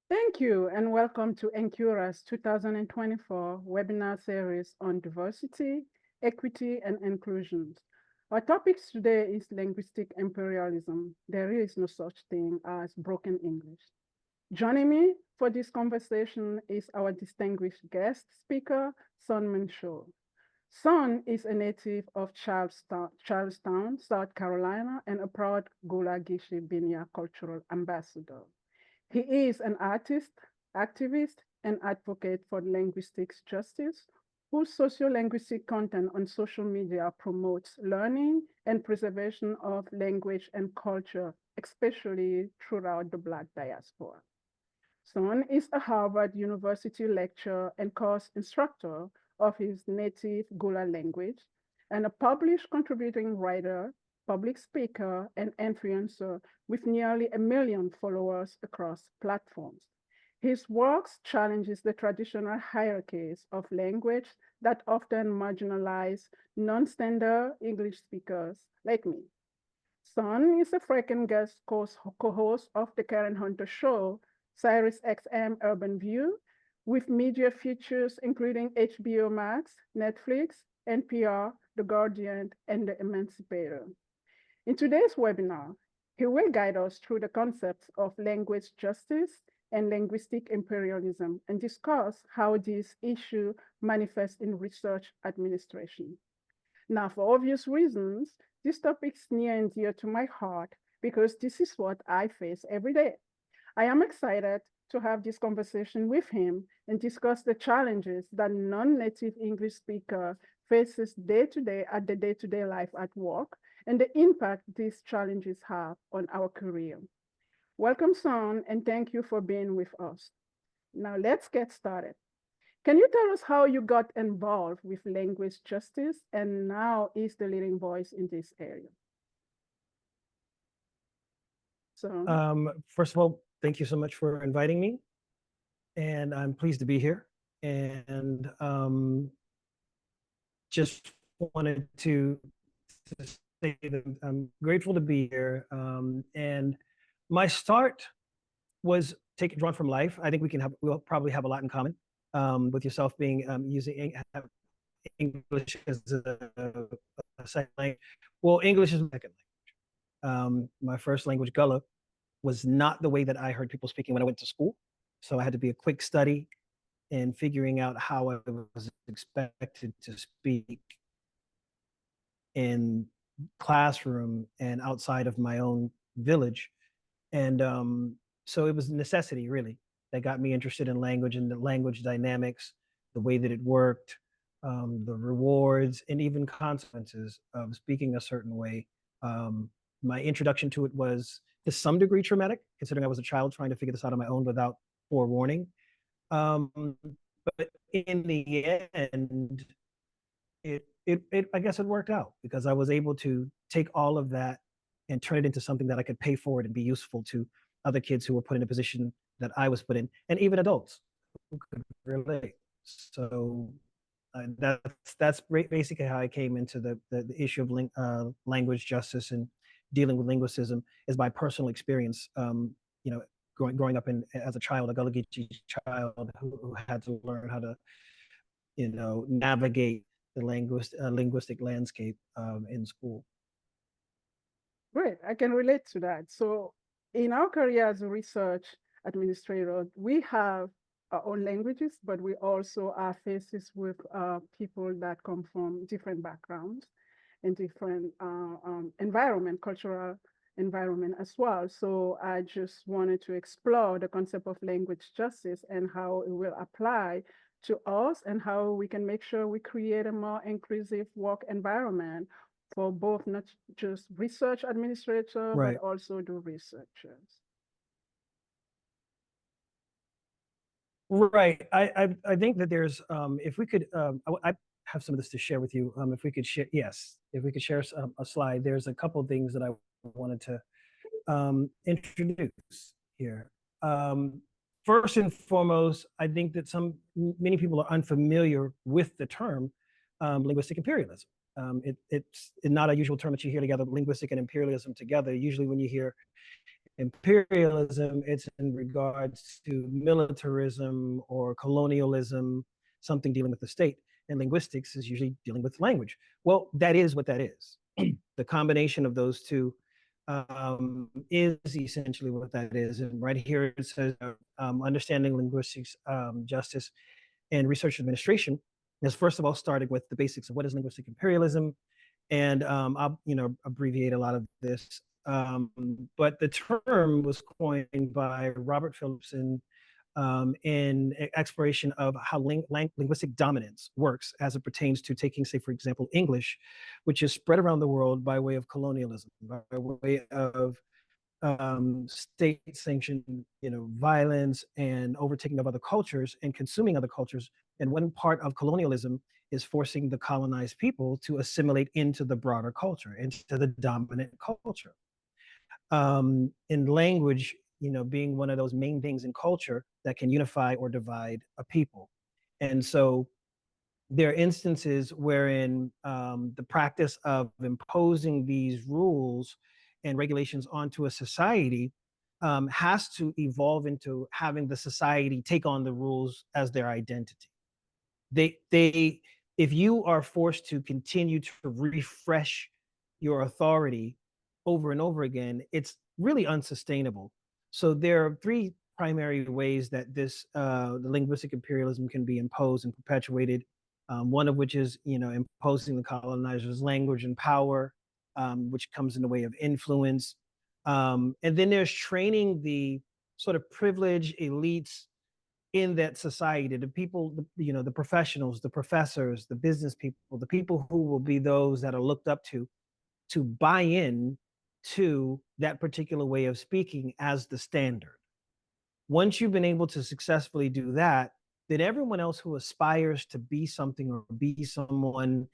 Thank you and welcome to Encura's 2024 webinar series on diversity, equity, and inclusion. Our topic today is linguistic imperialism. There is no such thing as broken English. Joining me for this conversation is our distinguished guest speaker, Sunn M'Cheaux. Sunn is a native of Charlestown, South Carolina, and a proud Gula Geechee Binya cultural ambassador. He is an artist, activist, and advocate for linguistic justice, whose sociolinguistic content on social media promotes learning and preservation of language and culture, especially throughout the Black diaspora. Son is a Harvard University lecturer and course instructor of his native Gula language and a published contributing writer, public speaker, and influencer with nearly 1 million followers across platforms. His works challenges the traditional hierarchies of language that often marginalize non-standard English speakers like me. Son is a frequent guest co-host of the Karen Hunter Show, Sirius XM Urban View, with media features including HBO Max, Netflix, NPR, The Guardian, and The Emancipator. In today's webinar, he will guide us through the concepts of language justice and linguistic imperialism and discuss how these issues manifest in research administration. Now, for obvious reasons, this topic is near and dear to my heart because this is what I face every day. I am excited to have this conversation with him and discuss the challenges that non-native English speaker faces day to day at the day-to-day life at work and the impact these challenges have on our career. Welcome, Son, and thank you for being with us. Now let's get started. Can you tell us how you got involved with language justice and now is the leading voice in this area? So, First of all, thank you so much for inviting me, and I'm pleased to be here. And just wanted to say that I'm grateful to be here. And my start was drawn from life. I think we'll probably have a lot in common with yourself being using English as a second language. Well, English is my second language. My first language, Gullah, was not the way that I heard people speaking when I went to school. So I had to be a quick study in figuring out how I was expected to speak in classroom and outside of my own village. And so it was necessity, really, that got me interested in language and the language dynamics, the way that it worked, the rewards, and even consequences of speaking a certain way. My introduction to it was to some degree traumatic, considering I was a child trying to figure this out on my own without forewarning. Um, but in the end, I guess it worked out because I was able to take all of that and turn it into something that I could pay forward and be useful to other kids who were put in a position that I was put in, and even adults who could relate. So that's basically how I came into the issue of language justice and dealing with linguicism is by personal experience. You know, growing up as a child, a Gullah Geechee child who had to learn how to, navigate the linguistic landscape in school. great, I can relate to that. So, in our career as a research administrator, we have our own languages, but we also are faces with people that come from different backgrounds and different environment, cultural environment as well. So I just wanted to explore the concept of language justice and how it will apply to us and how we can make sure we create a more inclusive work environment for both not just research administrators, but Right. also the researchers. Right. I think that there's if we could I have some of this to share with you. If we could share, yes, if we could share a slide. There's a couple of things that I wanted to introduce here. First and foremost, I think that many people are unfamiliar with the term linguistic imperialism. It's not a usual term that you hear together, linguistic and imperialism together. Usually when you hear Imperialism, it's in regards to militarism or colonialism, something dealing with the state. And linguistics is usually dealing with language. Well, that is what that is. The combination of those two is essentially what that is. And right here it says understanding linguistics, justice, and research administration is first of all starting with the basics of what is linguistic imperialism, and I'll abbreviate a lot of this. But the term was coined by Robert Phillipson in exploration of how linguistic dominance works as it pertains to taking, say, for example, English, which is spread around the world by way of colonialism, by way of state-sanctioned, violence and overtaking of other cultures and consuming other cultures. And one part of colonialism is forcing the colonized people to assimilate into the broader culture, into the dominant culture. In language, being one of those main things in culture that can unify or divide a people. And so there are instances wherein the practice of imposing these rules and regulations onto a society has to evolve into having the society take on the rules as their identity. They if you are forced to continue to refresh your authority over and over again, it's really unsustainable. So there are three primary ways that this the linguistic imperialism can be imposed and perpetuated. One of which is, imposing the colonizer's language and power, which comes in the way of influence. And then there's training the sort of privileged elites in that society, the people, the professionals, the professors, the business people, the people who will be those that are looked up to buy in to that particular way of speaking as the standard. Once you've been able to successfully do that, then everyone else who aspires to be something or be someone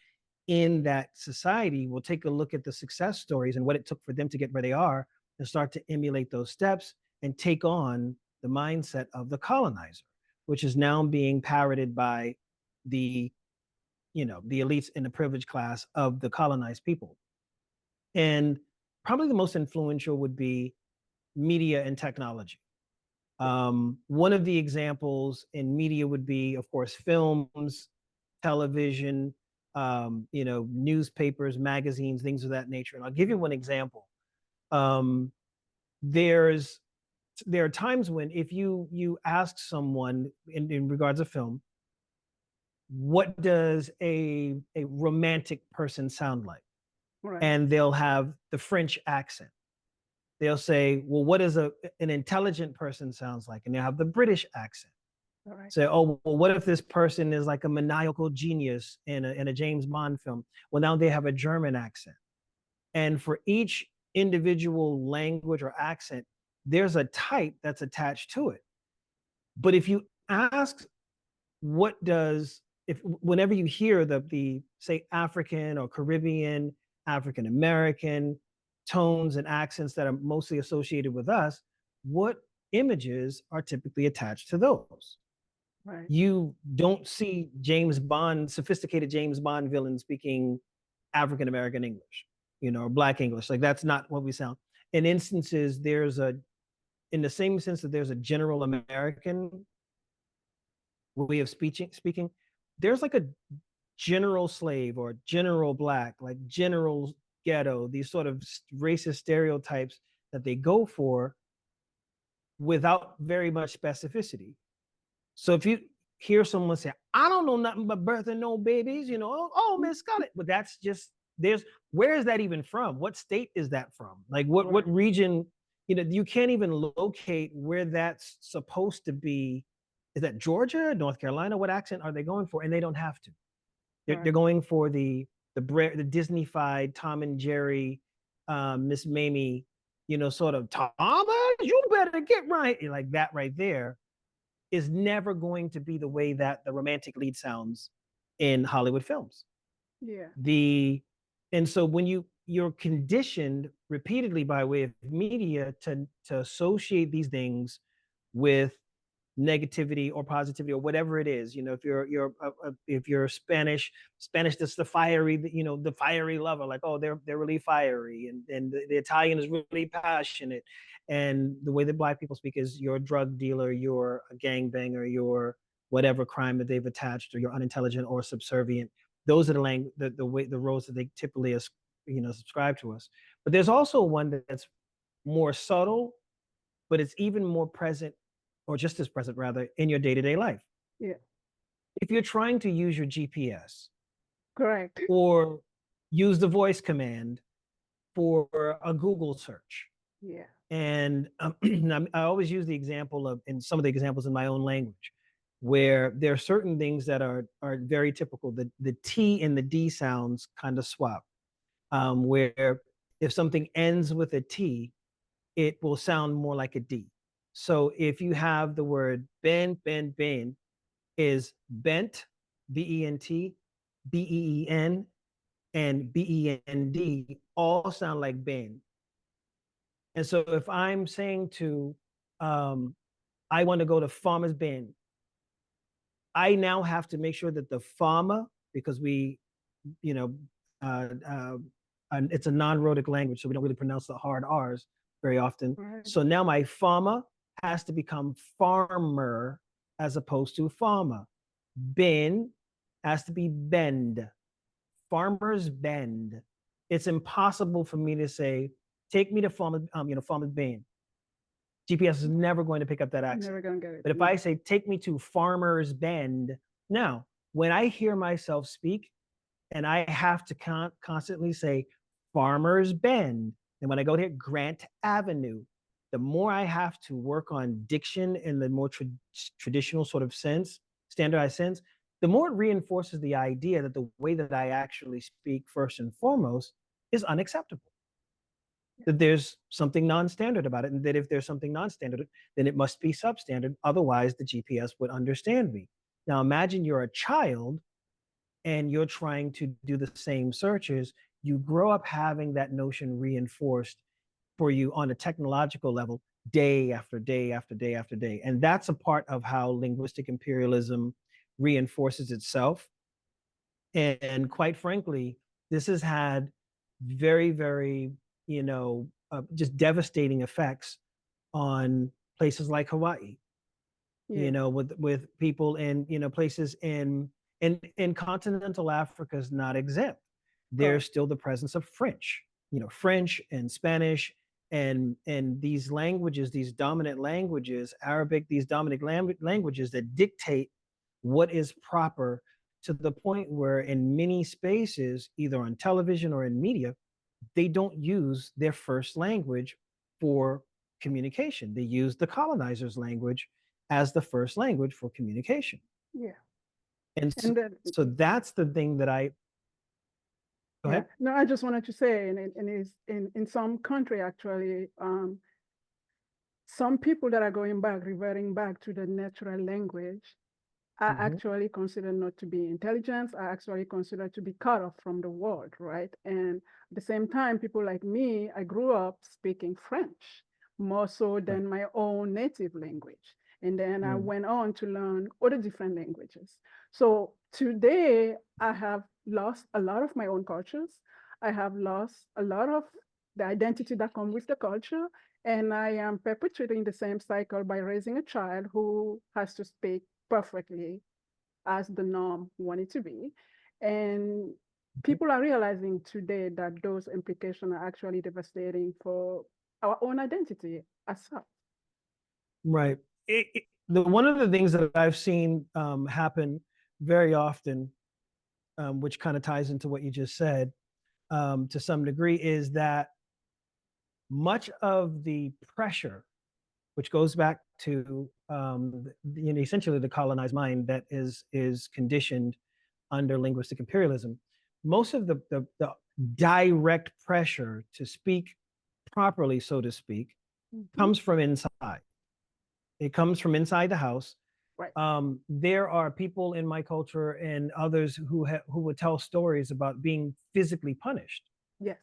in that society will take a look at the success stories and what it took for them to get where they are and start to emulate those steps and take on the mindset of the colonizer, which is now being parroted by the the elites in the privileged class of the colonized people. And probably the most influential would be media and technology. One of the examples in media would be, of course, films, television, newspapers, magazines, things of that nature. And I'll give you one example. Um, there's there are times when if you ask someone in regards to film, what does a romantic person sound like? Right. And they'll have the French accent. They'll say, well, what does an intelligent person sounds like? And they'll have the British accent. All right. Say, oh, well, what if this person is like a maniacal genius in a James Bond film? Well, now they have a German accent. And for each individual language or accent, there's a type that's attached to it. But if you ask, what does, if whenever you hear the say African or Caribbean, African American tones and accents that are mostly associated with us, what images are typically attached to those? Right. You don't see James Bond, sophisticated James Bond villain speaking African American English, or Black English. Like that's not what we sound. In instances, in the same sense that there's a general American way of speaking, there's like a general slave or general Black, like general ghetto, these sort of racist stereotypes that they go for without very much specificity. So if you hear someone say, I don't know nothing but birth and no babies, oh, Miss Scarlett, but that's just, where is that even from? What state is that from? Like what region, you can't even locate where that's supposed to be. Is that Georgia, North Carolina? What accent are they going for? And they don't have to. They're going for the Disney-fied Tom and Jerry, Miss Mamie, sort of, Thomas, you better get right. Like that right there is never going to be the way that the romantic lead sounds in Hollywood films. Yeah. And so when you're conditioned repeatedly by way of media to associate these things with negativity or positivity or whatever it is. If you're Spanish, that's the fiery, the fiery lover, like, oh, they're really fiery, and the Italian is really passionate, and the way that Black people speak is you're a drug dealer, you're a gangbanger, you're whatever crime that they've attached, or you're unintelligent or subservient. Those are the roles that they typically subscribe to us. But there's also one that's more subtle, but it's even more present, or just as present rather, in your day-to-day life. Yeah. If you're trying to use your GPS Correct. or use the voice command for a Google search, Yeah. and I always use the example of, in some of the examples in my own language, where there are certain things that are very typical. The T and the D sounds kind of swap, where if something ends with a T, it will sound more like a D. So if you have the word ben, is bent, B-E-N-T, B-E-E-N, and B-E-N-D all sound like ben. And so if I'm saying I want to go to Farmer's Bend, I now have to make sure that the farmer, because you know, uh, uh, it's a non-rhotic language, so we don't really pronounce the hard R's very often. Right. So now my farmer has to become farmer as opposed to farmer. Ben has to be bend. Farmer's Bend. It's impossible for me to say, take me to Farmer's Bend. GPS is never going to pick up that accent. Never gonna get it. But if I say, take me to Farmer's Bend, now, when I hear myself speak and I have to constantly say Farmer's Bend, and when I go to Grant Avenue, the more I have to work on diction in the more traditional sort of sense, standardized sense, the more it reinforces the idea that the way that I actually speak, first and foremost, is unacceptable. That there's something non-standard about it, and that if there's something non-standard, then it must be substandard. Otherwise, the GPS would understand me. Now, imagine you're a child and you're trying to do the same searches. You grow up having that notion reinforced for you on a technological level, day after day after day after day. And that's a part of how linguistic imperialism reinforces itself. And quite frankly, this has had very, very, just devastating effects on places like Hawaii. Yeah. With people in places in continental Africa is not exempt. There's still the presence of French, French and Spanish, and these languages, these dominant languages, Arabic, these dominant languages that dictate what is proper, to the point where in many spaces, either on television or in media, they don't use their first language for communication. They use the colonizer's language as the first language for communication. Yeah. And so, And then, so that's the thing that I go yeah. ahead. No, I just wanted to say, in some country actually, some people that are reverting back to the natural language are Mhm. actually considered not to be intelligent, are actually considered to be cut off from the world, right? And at the same time, people like me, I grew up speaking French more so than my own native language. And then I went on to learn other different languages. So today I have lost a lot of my own cultures. I have lost a lot of the identity that comes with the culture. And I am perpetuating the same cycle by raising a child who has to speak perfectly as the norm wanted to be. And people are realizing today that those implications are actually devastating for our own identity as such. Right. One of the things that I've seen happen very often, which kind of ties into what you just said to some degree, is that much of the pressure, which goes back to essentially the colonized mind that is conditioned under linguistic imperialism, most of the direct pressure to speak properly, so to speak, comes from inside. It comes from inside the house. Right. There are people in my culture and others who would tell stories about being physically punished Yes.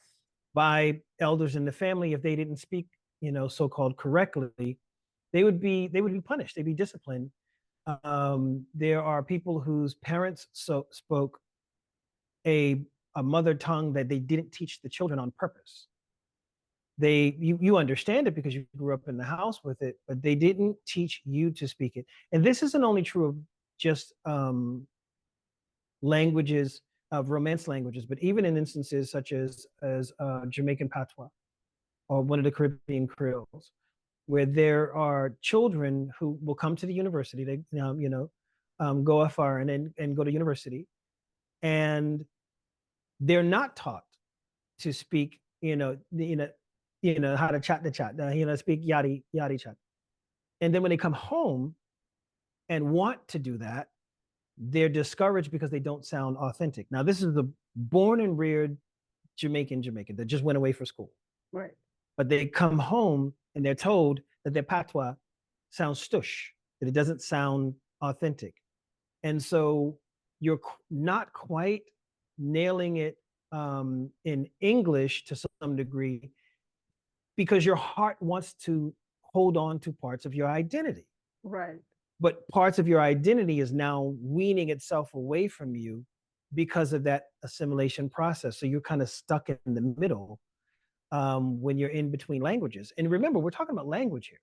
by elders in the family if they didn't speak, so-called correctly, they would be punished. They'd be disciplined. There are people whose parents spoke a mother tongue that they didn't teach the children on purpose. You understand it because you grew up in the house with it, but they didn't teach you to speak it. And this isn't only true of just languages, of Romance languages, but even in instances such as Jamaican patois or one of the Caribbean creoles, where there are children who will come to the university, they go afar and go to university, and they're not taught to speak, how to chat the chat, speak yadi yadi chat. And then when they come home and want to do that, they're discouraged because they don't sound authentic. Now, this is the born and reared Jamaican that just went away for school. Right. But they come home and they're told that their patois sounds stush, that it doesn't sound authentic. And so you're not quite nailing it in English to some degree because your heart wants to hold on to parts of your identity. Right. But parts of your identity is now weaning itself away from you because of that assimilation process. So you're kind of stuck in the middle when you're in between languages. And remember, we're talking about language here.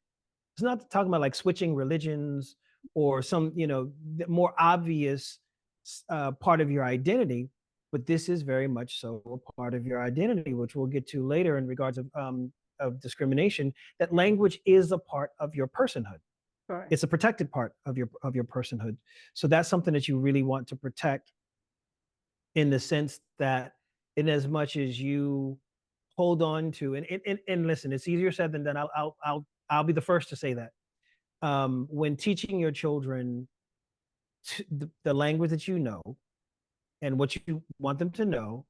It's not talking about like switching religions or some, more obvious part of your identity, but this is very much so a part of your identity, which we'll get to later in regards of discrimination, that language is a part of your personhood. Right. It's a protected part of your personhood. So that's something that you really want to protect, in the sense that in as much as you hold on to, and listen, it's easier said than done. I'll be the first to say that. When teaching your children the language that you know and what you want them to know,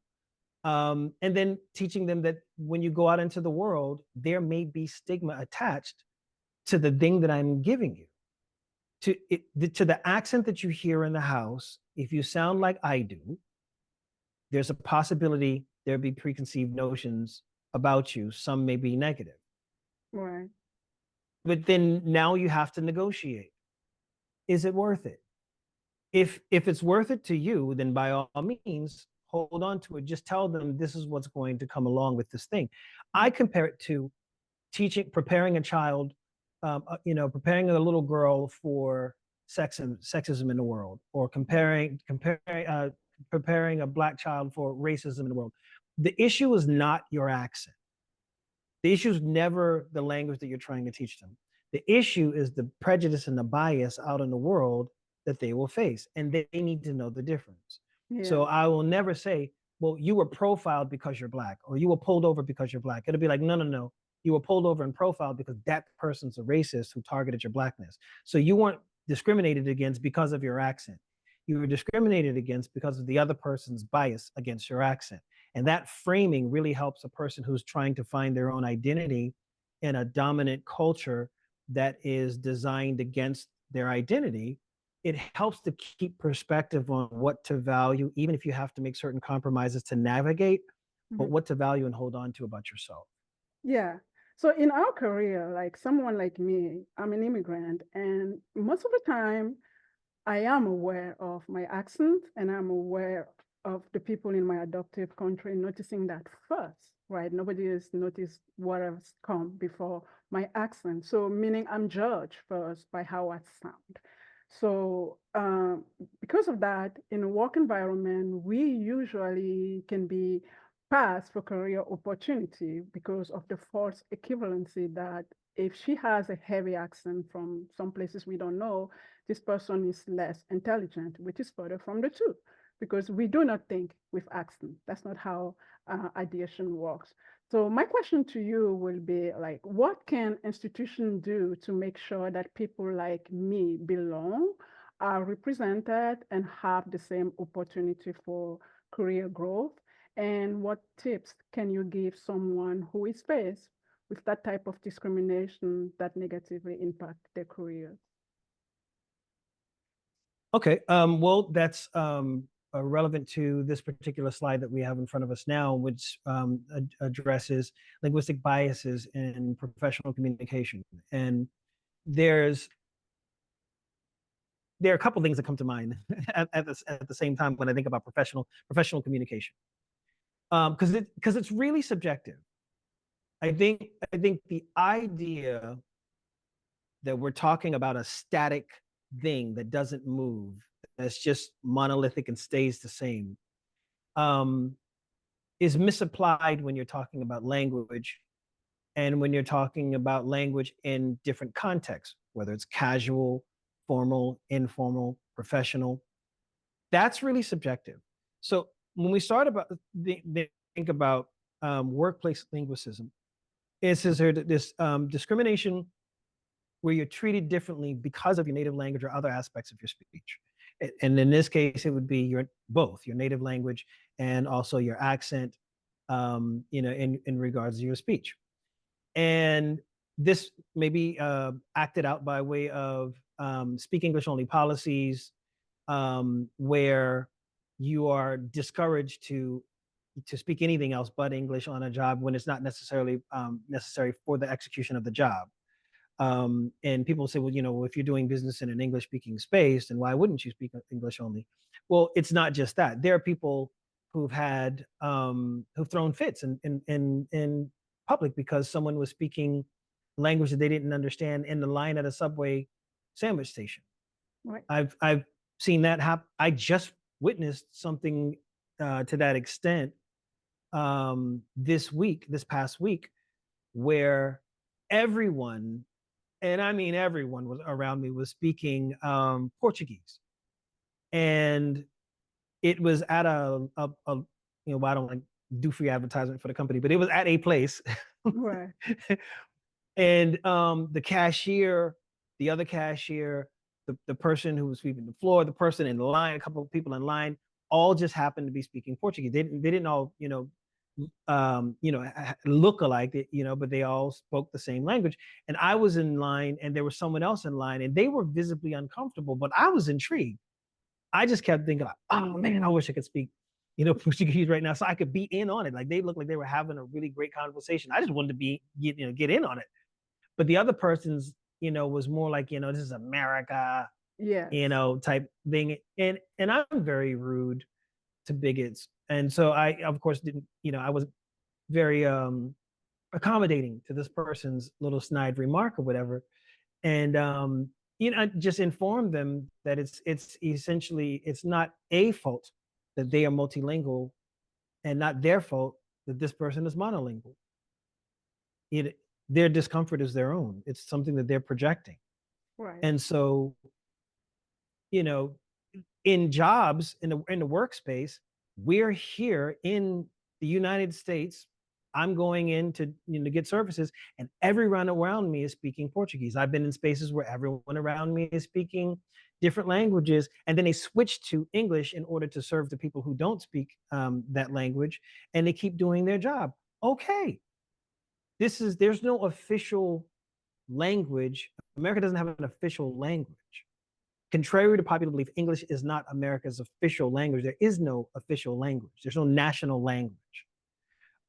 and then teaching them that when you go out into the world, there may be stigma attached to the thing that I'm giving you. To the accent that you hear in the house, if you sound like I do, there's a possibility there'll be preconceived notions about you. Some may be negative. Right. But then now you have to negotiate. Is it worth it? If it's worth it to you, then by all means, hold on to it. Just tell them this is what's going to come along with this thing. I compare it to preparing a child, preparing a little girl for sexism in the world, or preparing a Black child for racism in the world. The issue is not your accent. The issue is never the language that you're trying to teach them. The issue is the prejudice and the bias out in the world that they will face, and they need to know the difference. Yeah. So I will never say, well, you were profiled because you're Black, or you were pulled over because you're Black. It'll be like, no. You were pulled over and profiled because that person's a racist who targeted your Blackness. So you weren't discriminated against because of your accent. You were discriminated against because of the other person's bias against your accent. And that framing really helps a person who's trying to find their own identity in a dominant culture that is designed against their identity. It helps to keep perspective on what to value, even if you have to make certain compromises to navigate, but what to value and hold on to about yourself. Yeah. So in our career, like someone like me, I'm an immigrant, and most of the time I am aware of my accent, and I'm aware of the people in my adoptive country noticing that first, right? Nobody has noticed what has come before my accent. So meaning I'm judged first by how I sound. So because of that, in a work environment, we usually can be passed for career opportunity because of the false equivalency that if she has a heavy accent from some places we don't know, this person is less intelligent, which is further from the truth, because we do not think with accent. That's not how ideation works. So my question to you will be like, what can institutions do to make sure that people like me belong, are represented, and have the same opportunity for career growth? And what tips can you give someone who is faced with that type of discrimination that negatively impact their careers? Okay, well, that's relevant to this particular slide that we have in front of us now, which addresses linguistic biases in professional communication. And there's there are a couple things that come to mind at the same time when I think about professional communication, because it's really subjective. I think the idea that we're talking about a static thing that doesn't move, that's just monolithic and stays the same, um, is misapplied when you're talking about language, and when you're talking about language in different contexts, whether it's casual, formal, informal, professional. That's really subjective. So when we start about think about workplace linguicism, it's this discrimination where you're treated differently because of your native language or other aspects of your speech. And in this case, it would be both your native language and also your accent, in regards to your speech. And this may be acted out by way of speak English only policies, where you are discouraged to speak anything else but English on a job when it's not necessarily necessary for the execution of the job. And people say, well, if you're doing business in an English speaking space, then why wouldn't you speak English only? Well, it's not just that. There are people who've thrown fits in public because someone was speaking language that they didn't understand in the line at a Subway sandwich station. Right. I've seen that happen. I just witnessed something to that extent this past week, where everyone, and I mean everyone was around me, was speaking Portuguese, and it was at I don't like do free advertisement for the company, but it was at a place, Right. and the cashier, the other cashier, the person who was sweeping the floor, the person in the line, a couple of people in line, all just happened to be speaking Portuguese. They didn't all look alike, but they all spoke the same language. And I was in line, and there was someone else in line, and they were visibly uncomfortable, but I was intrigued. I just kept thinking, like, oh man, I wish I could speak, Portuguese right now, so I could be in on it. Like, they looked like they were having a really great conversation. I just wanted to get in on it. But the other person's, was more like, this is America, Yes. type thing. And I'm very rude to bigots. And so I, of course, didn't, I was very accommodating to this person's little snide remark or whatever. And I just informed them that it's essentially, it's not a fault that they are multilingual, and not their fault that this person is monolingual. Their discomfort is their own. It's something that they're projecting. Right. And so, in jobs, in the workspace, we're here in the United States. I'm going in to get services, and everyone around me is speaking Portuguese. I've been in spaces where everyone around me is speaking different languages, and then they switch to English in order to serve the people who don't speak that language, and they keep doing their job. Okay, there's no official language. America doesn't have an official language. Contrary to popular belief, English is not America's official language. There is no official language. There's no national language.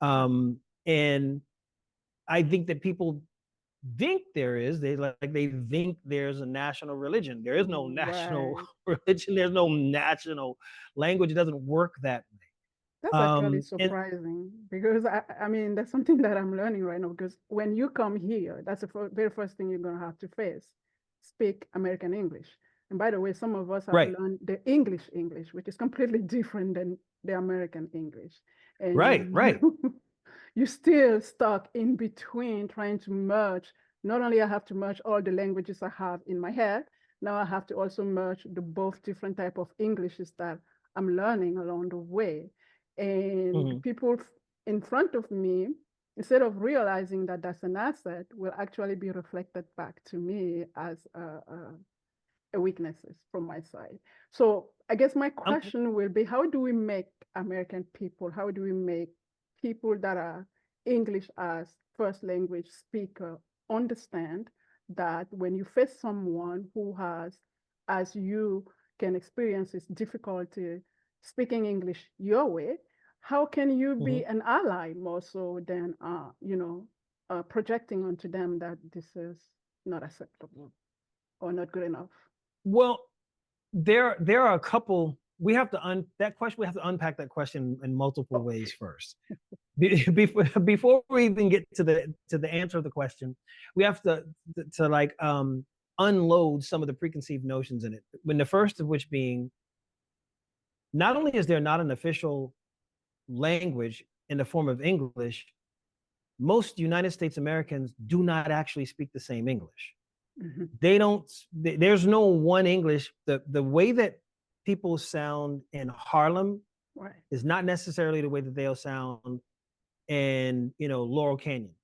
And I think that people think there is. They think there's a national religion. There is no national religion. There's no national language. It doesn't work that way. That's actually surprising, because I mean, that's something that I'm learning right now, because when you come here, that's the very first thing you're going to have to face, speak American English. And by the way, some of us have learned the English, which is completely different than the American English. And right. You're still stuck in between, trying to merge. Not only I have to merge all the languages I have in my head, now I have to also merge the both different type of Englishes that I'm learning along the way. And people in front of me, instead of realizing that that's an asset, will actually be reflected back to me as weaknesses from my side. So I guess my question will be, how do we make American people, how do we make people that are English as first language speaker understand that when you face someone who has, as you can experience, this difficulty speaking English your way, how can you be an ally more so than projecting onto them that this is not acceptable or not good enough? Well, there are a couple. We have to that question. We have to unpack that question in multiple ways first. Before we even get to the answer of the question, we have to like unload some of the preconceived notions in it. When the first of which being, not only is there not an official language in the form of English, most United States Americans do not actually speak the same English. Mm-hmm. They don't. There's no one English. The way that people sound in Harlem Right. is not necessarily the way that they'll sound in Laurel Canyon.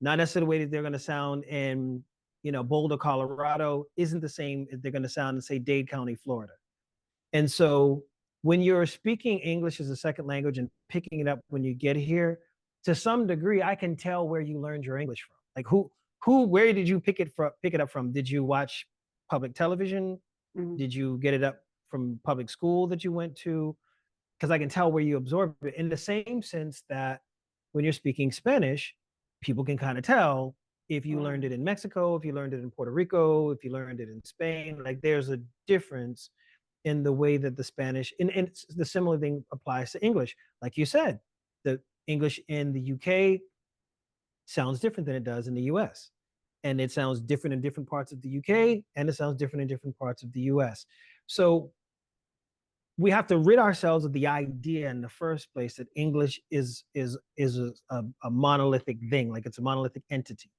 Not necessarily the way that they're going to sound in Boulder, Colorado. Isn't the same if they're going to sound in, say, Dade County, Florida. And so when you're speaking English as a second language and picking it up when you get here, to some degree, I can tell where you learned your English from. Like where did you pick it up from? Did you watch public television? Mm-hmm. Did you get it up from public school that you went to? Because I can tell where you absorbed it, in the same sense that when you're speaking Spanish, people can kind of tell if you learned it in Mexico, if you learned it in Puerto Rico, if you learned it in Spain. Like there's a difference in the way that the Spanish, and the similar thing applies to English. Like you said, the English in the UK sounds different than it does in the US. And it sounds different in different parts of the UK, and it sounds different in different parts of the US. So we have to rid ourselves of the idea in the first place that English is a monolithic thing, like it's a monolithic entity.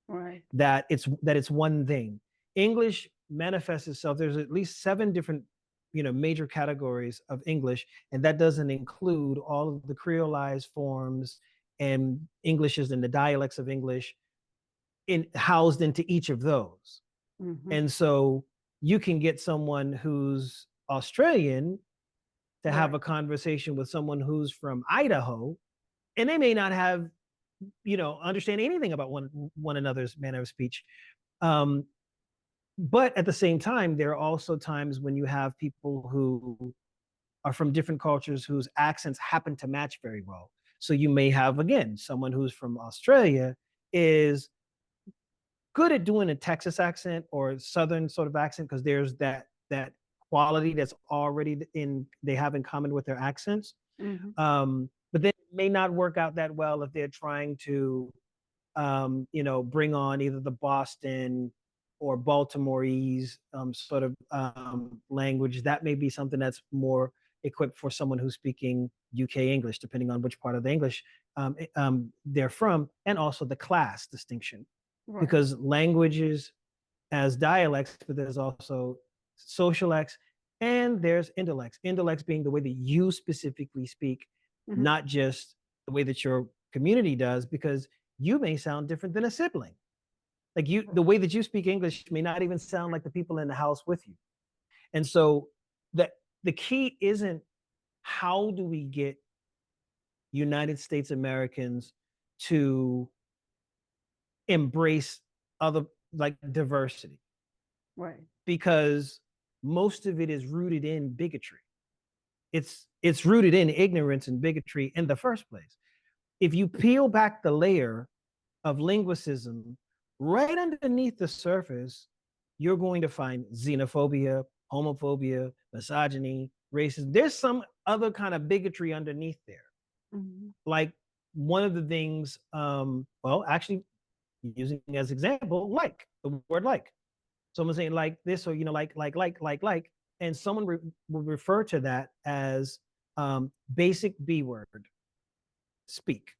Right. That it's one thing. English manifests itself. There's at least 7 different major categories of English, and that doesn't include all of the creolized forms and Englishes and the dialects of English housed into each of those. Mm-hmm. And so you can get someone who's Australian to have a conversation with someone who's from Idaho, and they may not have understand anything about one another's manner of speech. But at the same time, there are also times when you have people who are from different cultures whose accents happen to match very well. So you may have, again, someone who's from Australia is good at doing a Texas accent or Southern sort of accent, because there's that quality that's already they have in common with their accents. Mm-hmm. But then it may not work out that well if they're trying to bring on either the Boston or Baltimoreese sort of language. That may be something that's more equipped for someone who's speaking UK English, depending on which part of the English they're from, and also the class distinction. Right. Because languages as dialects, but there's also socialects and there's intellects. Intellects being the way that you specifically speak, mm-hmm. not just the way that your community does, because you may sound different than a sibling. Like the way that you speak English may not even sound like the people in the house with you. And so the key isn't how do we get United States Americans to embrace other, like, diversity. Right. Because most of it is rooted in bigotry. It's rooted in ignorance and bigotry in the first place. If you peel back the layer of linguicism, right underneath the surface, you're going to find xenophobia, homophobia, misogyny, racism. There's some other kind of bigotry underneath there. Mm-hmm. Like one of the things, well, actually using as example, like the word like. Someone saying like this, or, like, and someone will refer to that as basic B word, speak.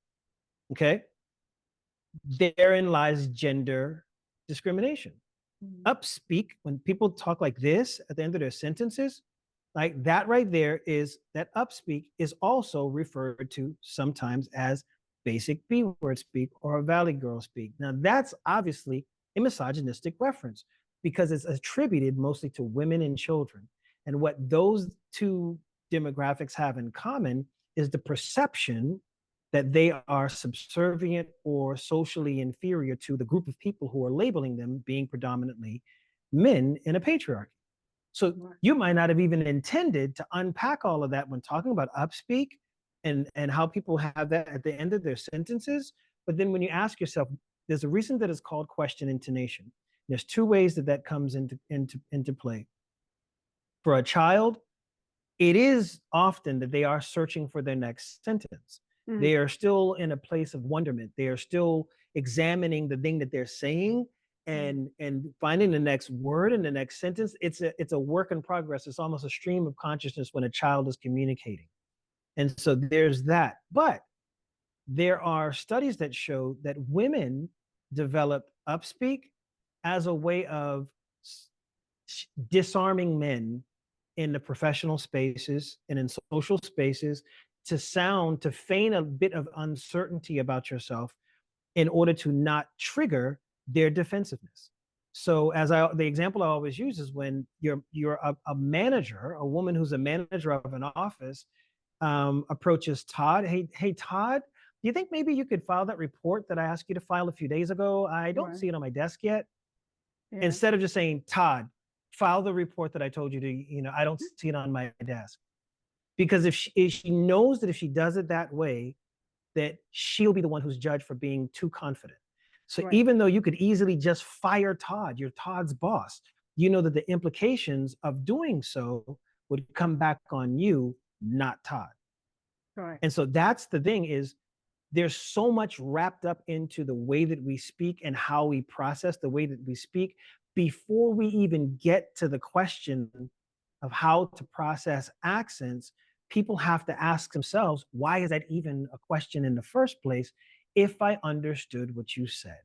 Okay. Therein lies gender discrimination. Mm-hmm. Upspeak, when people talk like this at the end of their sentences, like that right there, is that upspeak is also referred to sometimes as basic B word speak or Valley Girl speak. Now that's obviously a misogynistic reference because it's attributed mostly to women and children. And what those two demographics have in common is the perception that they are subservient or socially inferior to the group of people who are labeling them, being predominantly men in a patriarchy. So you might not have even intended to unpack all of that when talking about upspeak and how people have that at the end of their sentences. But then when you ask yourself, there's a reason that it's called question intonation. There's two ways that that comes into play. For a child, it is often that they are searching for their next sentence. Mm-hmm. They are still in a place of wonderment. They are still examining the thing that they're saying and finding the next word in the next sentence. It's a work in progress. It's almost a stream of consciousness when a child is communicating. And so there's that. But there are studies that show that women develop upspeak as a way of disarming men in the professional spaces and in social spaces to feign a bit of uncertainty about yourself in order to not trigger their defensiveness. So the example I always use is when you're a manager, a woman who's a manager of an office, approaches Todd. Hey, Todd, do you think maybe you could file that report that I asked you to file a few days ago? I don't see it on my desk yet. Yeah. Instead of just saying, Todd, file the report that I told you to, I don't see it on my desk. Because if she knows that if she does it that way, that she'll be the one who's judged for being too confident. So even though you could easily just fire Todd, you're Todd's boss, you know that the implications of doing so would come back on you, not Todd. Right. And so that's the thing is there's so much wrapped up into the way that we speak and how we process the way that we speak before we even get to the question of how to process accents. People have to ask themselves, why is that even a question in the first place if I understood what you said?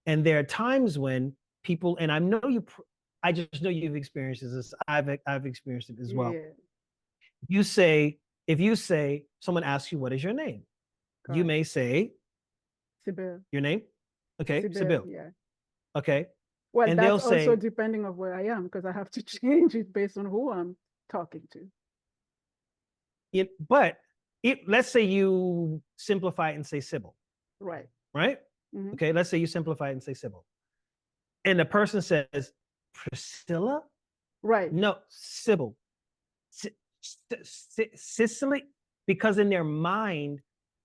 And there are times when people, and I just know you've experienced this. I've experienced it as well. Yeah. If you say, someone asks you, what is your name? Correct. You may say, Sibyl. Your name? Okay, Sibyl. Yeah. Okay. Well, and that's also depending on where I am, because I have to change it based on who I'm talking to. Let's say you simplify it and say Sybil. Right. Right? Mm-hmm. Okay, let's say you simplify it and say Sybil. And the person says, Priscilla? Right. No, Sybil. Sicily? Because in their mind,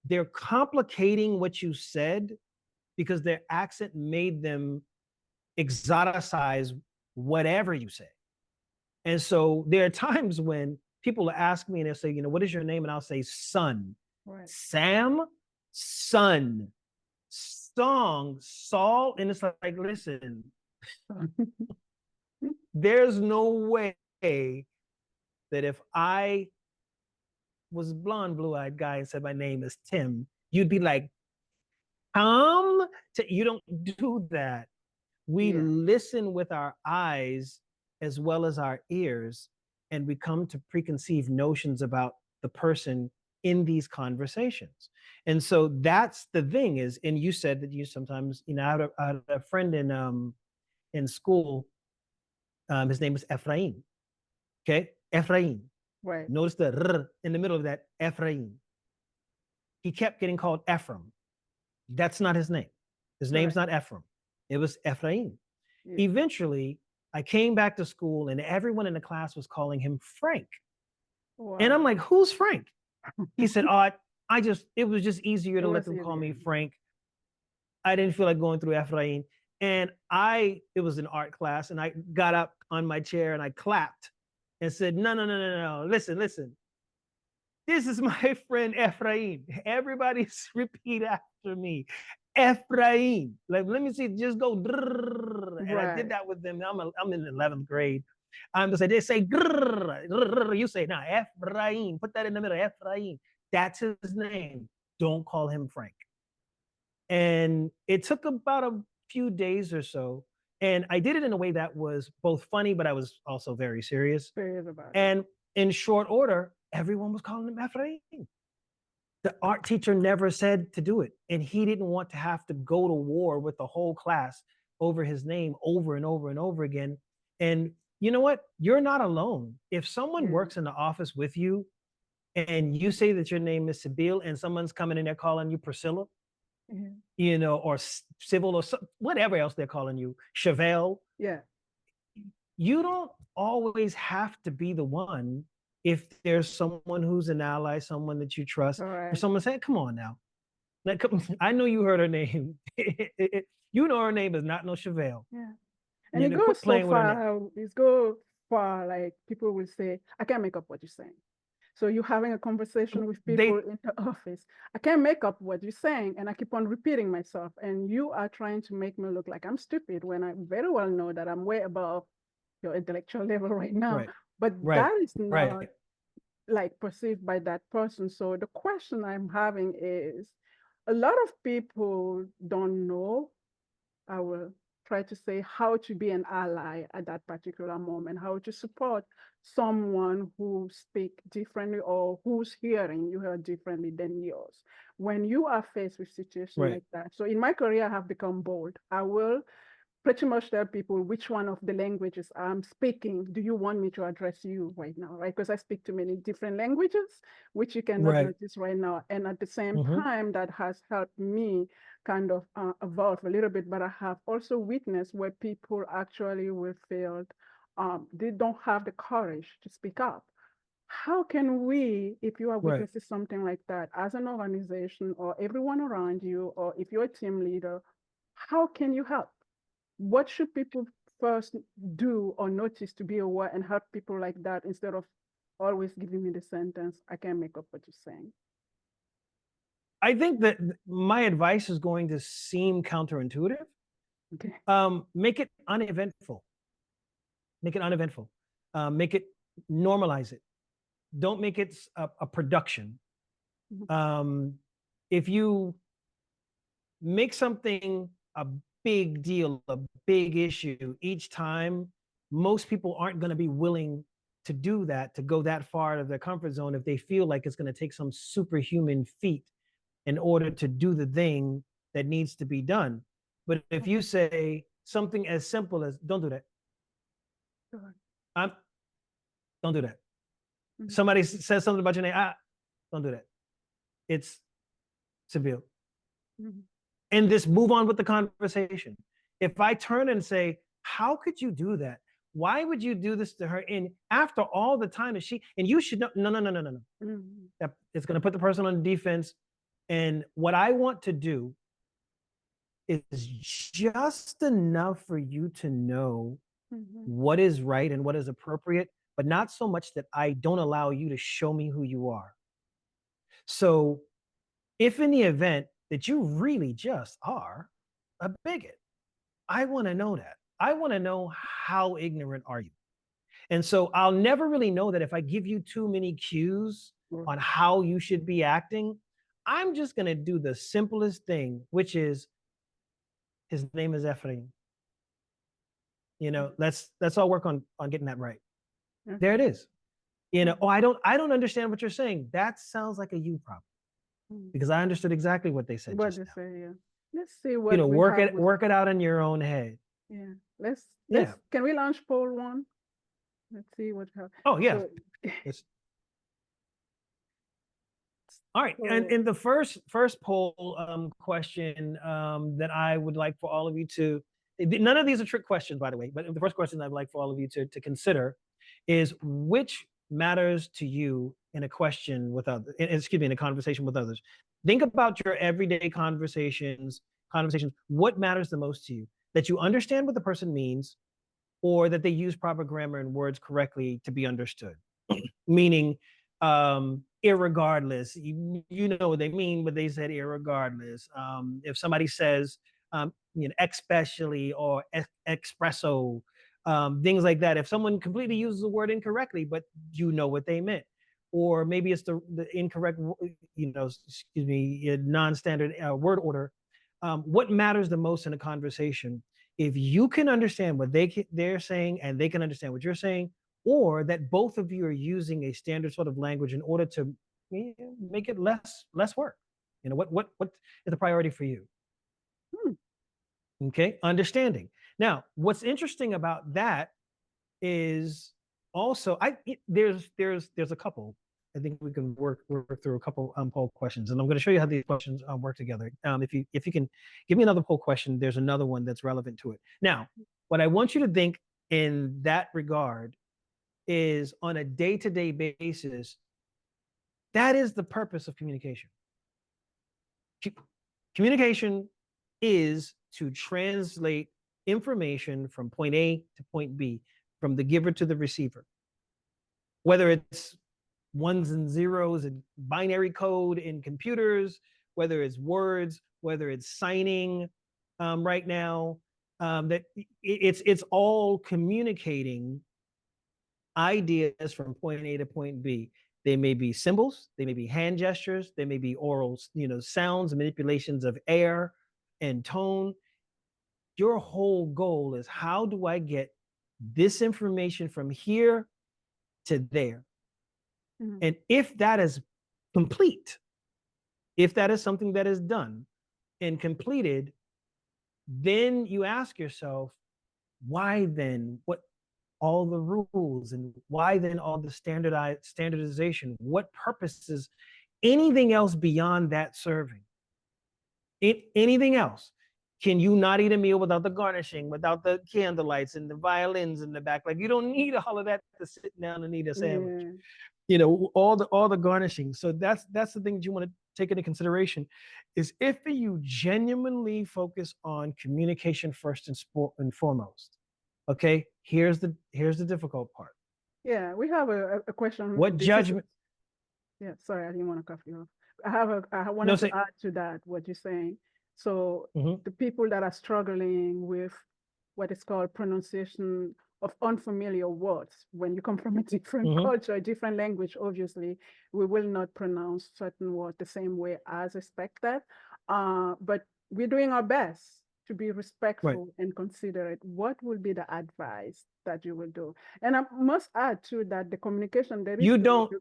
they're complicating what you said because their accent made them exoticize whatever you say. And so there are times when people ask me and they'll say, what is your name? And I'll say, Sunn. Right. Sam, Sunn. Song, Saul. And it's like, listen, there's no way that if I was a blonde, blue-eyed guy and said my name is Tim, you'd be like, you don't do that. We listen with our eyes as well as our ears, and we come to preconceived notions about the person in these conversations. And so that's the thing is, and you said that you sometimes, I had a friend in school, his name is Ephraim. Okay, Ephraim. Right. Notice the r in the middle of that, Ephraim. He kept getting called Ephraim. That's not his name. His name's not Ephraim. It was Ephraim. Yeah. Eventually, I came back to school and everyone in the class was calling him Frank. Wow. And I'm like, who's Frank? He said, it was just easier to let them call me Frank. I didn't feel like going through Ephraim. And it was an art class, and I got up on my chair and I clapped and said, no. Listen. This is my friend Ephraim. Everybody repeat after me. Ephraim. Like, let me see, just go. And I did that with them. I'm in 11th grade. They say, you say, now, Ephraim. Put that in the middle, Ephraim. That's his name. Don't call him Frank. And it took about a few days or so. And I did it in a way that was both funny, but I was also very serious. And in short order, everyone was calling him Ephraim. The art teacher never said to do it. And he didn't want to have to go to war with the whole class over his name over and over and over again. And you know what? You're not alone. If someone works in the office with you and you say that your name is Sibyl and someone's coming in there calling you Priscilla, or Civil or whatever else they're calling you, Chevelle. Yeah. You don't always have to be the one if there's someone who's an ally, someone that you trust, or someone saying, come on now. Like, I know you heard her name. You know her name is not no Chevelle. Yeah. And You it know, goes quit so playing with her far, name. it goes far, like people will say, I can't make up what you're saying. So you're having a conversation with people They in the office. I can't make up what you're saying, and I keep on repeating myself. And you are trying to make me look like I'm stupid when I very well know that I'm way above your intellectual level right now. right, But right, that is right, not like perceived by that person. So the question I'm having is, a lot of people don't know, I will try to say, how to be an ally at that particular moment, how to support someone who speak differently or whose hearing you heard differently than yours. When you are faced with situation right, like that. So in my career, I have become bold. I will pretty much tell people which one of the languages I'm speaking do you want me to address you right now, right? Because I speak to many different languages, which you cannot right. notice right now. And at the same Hmm. time, that has helped me kind of evolve a little bit, but I have also witnessed where people actually will feel they don't have the courage to speak up. How can we, if you are Right. witnessing something like that as an organization or everyone around you, or if you're a team leader, how can you help? What should people first do or notice to be aware and help people like that instead of always giving me the sentence, I can't make up what you're saying? I think that my advice is going to seem counterintuitive. Okay. Make it uneventful. Make it uneventful. Make it normalize it. Don't make it a production. Mhm. Um, if you make something a big deal, a big issue each time, most people aren't going to be willing to do that, to go that far out of their comfort zone if they feel like it's going to take some superhuman feat in order to do the thing that needs to be done. But if you say something as simple as, don't do that, Sure. I'm, don't do that. Mhm. Somebody says something about your name, don't do that. It's civil. Mhm. And just move on with the conversation. If I turn and say, how could you do that? Why would you do this to her? And after all the time that and you should know, no, no, no, no, no, no. Mhm. It's going to put the person on defense. And what I want to do is just enough for you to know Mhm. what is right and what is appropriate, but not so much that I don't allow you to show me who you are. So if in the event that you really just are a bigot, I want to know that. I want to know, how ignorant are you? And so I'll never really know that if I give you too many cues Right. on how you should be acting. I'm just going to do the simplest thing, which is, his name is Ephraim. Let's all work on getting that right. There it Okay. is. Oh, I don't understand what you're saying. That sounds like a you problem, Mhm. because I understood exactly what they said What just they now. say, yeah. Let's see what we Work have it with, work it out in your own head. yeah. Let's Yeah. can we launch poll one? Let's see what have. Oh yeah. So It's, all right. And so in the first poll question that I would like for all of you to, none of these are trick questions, by the way, but the first question I'd like for all of you to consider is, which matters to you in a question with others, excuse me, in a conversation with others. Think about your everyday conversations. What matters the most to you? That you understand what the person means, or that they use proper grammar and words correctly to be understood. Meaning, irregardless, you know what they mean, but they said irregardless. If somebody says, especially, or espresso, things like that. If someone completely uses a word incorrectly, but you know what they meant, or maybe it's the incorrect, excuse me, non-standard word order. What matters the most in a conversation? If you can understand what they're saying, and they can understand what you're saying, or that both of you are using a standard sort of language in order to make it less work. What is the priority for you? hmm, Okay, understanding. Now, what's interesting about that is also, there's a couple. I think we can work through a couple poll questions, and I'm going to show you how these questions work together. If you can give me another poll question, there's another one that's relevant to it. Now, what I want you to think in that regard is, on a day-to-day basis, that is the purpose of communication. Communication is to translate information from point A to point B, from the giver to the receiver. Whether it's ones and zeros and binary code in computers, whether it's words, whether it's signing right now, that it's all communicating ideas from point A to point B. They may be symbols, they may be hand gestures, they may be oral, sounds, manipulations of air and tone. Your whole goal is, how do I get this information from here to there? Mhm. And if that is complete, if that is something that is done and completed, then you ask yourself, why then? What all the rules, and why then all the standardization? What purposes anything else beyond that serving? Anything else? Can you not eat a meal without the garnishing, without the candlelights and the violins in the back? Like, you don't need all of that to sit down and eat a sandwich. Yeah. All the garnishing. So that's the thing that you want to take into consideration, is if you genuinely focus on communication first and foremost. Okay, here's the difficult part. Yeah, we have a question. What judgment? Yeah, sorry, I didn't want to cut you off. I No, wanted to say. add to that what you're saying. So Mhm, the people that are struggling with what is called pronunciation of unfamiliar words, when you come from a different mhm. culture, a different language, obviously, we will not pronounce certain words the same way as expected. But we're doing our best to be Right. respectful and considerate. What will be the advice that you will do? And I must add too that the communication, there is You don't.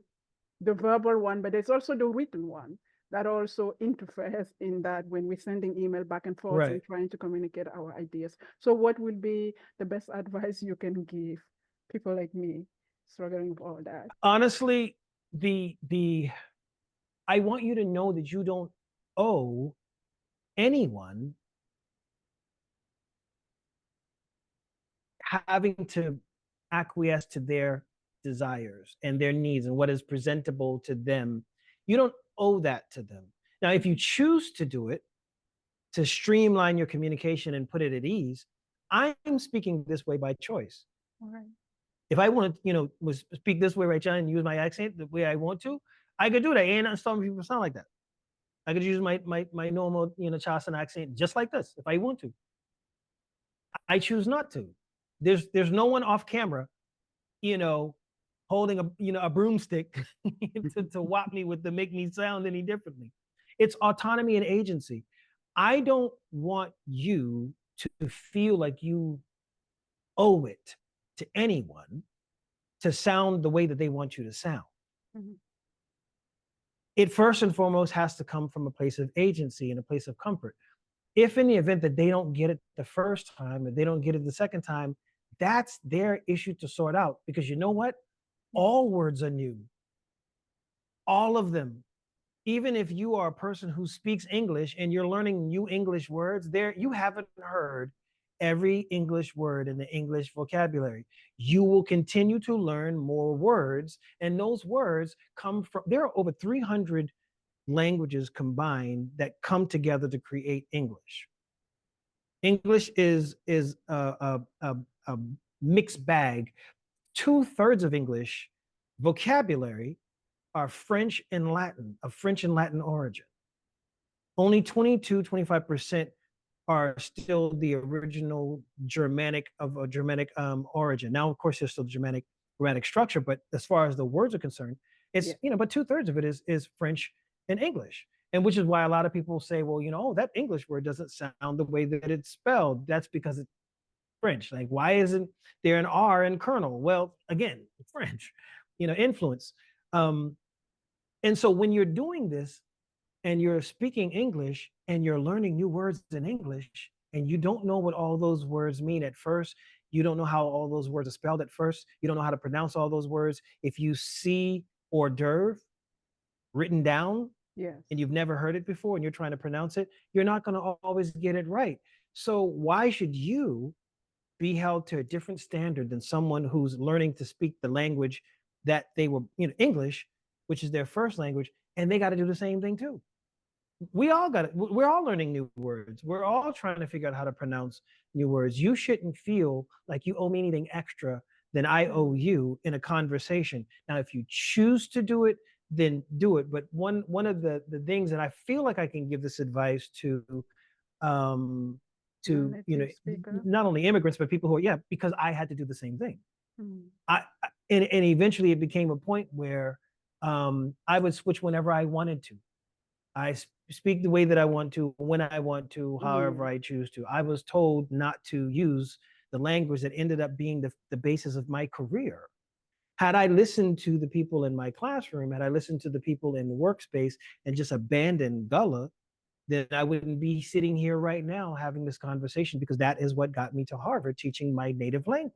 the verbal one, but there's also the written one that also interferes in that when we're sending email back and forth and Right. trying to communicate our ideas. So what will be the best advice you can give people like me struggling with all that? Honestly, the I want you to know that you don't owe anyone having to acquiesce to their desires and their needs and what is presentable to them. You don't owe that to them. Now, if you choose to do it, to streamline your communication and put it at ease, I'm speaking this way by choice. All right. If I want to, speak this way right, John, and use my accent the way I want to, I could do that. And some people sound like that. I could use my normal, Charleston accent just like this if I want to. I choose not to. There's no one off camera, you know, holding a broomstick to whop me with, to make me sound any differently. It's autonomy and agency. I don't want you to feel like you owe it to anyone to sound the way that they want you to sound. Mm-hmm. It first and foremost has to come from a place of agency and a place of comfort. If in the event that they don't get it the first time, and they don't get it the second time, that's their issue to sort out. Because you know what? All words are new. All of them. Even if you are a person who speaks English and you're learning new English words, there you haven't heard every English word in the English vocabulary. You will continue to learn more words, and those words come from, there are over 300 languages combined that come together to create English. English is a mixed bag. 2/3 of English vocabulary are French and Latin, of French and Latin origin. Only 22-25% are still the original Germanic, of a Germanic origin. Now, of course, there's still Germanic grammatic structure, but as far as the words are concerned, it's, Yeah. but 2/3 of it is French and English. And which is why a lot of people say, well, oh, that English word doesn't sound the way that it's spelled. That's because it's French. Like, why isn't there an R in kernel? Well, again, French, influence. And so when you're doing this and you're speaking English and you're learning new words in English and you don't know what all those words mean at first, you don't know how all those words are spelled at first, you don't know how to pronounce all those words. If you see hors d'oeuvre written down Yes. and you've never heard it before and you're trying to pronounce it, you're not going to always get it right. So why should you be held to a different standard than someone who's learning to speak the language that they were, English, which is their first language, and they got to do the same thing too? we're all learning new words. We're all trying to figure out how to pronounce new words. You shouldn't feel like you owe me anything extra than I owe you in a conversation. Now, if you choose to do it, then do it. But one of the things, and I feel like I can give this advice um you know, Non-native speaker. not only immigrants but people who are, yeah, because I had to do the same thing. Mm. And eventually it became a point where I would switch whenever I wanted to. I speak the way that I want to, when I want to, however I choose to. I was told not to use the language that ended up being the basis of my career. Had I listened to the people in my classroom, had I listened to the people in the workspace and just abandoned Gullah, then I wouldn't be sitting here right now having this conversation, because that is what got me to Harvard, teaching my native language.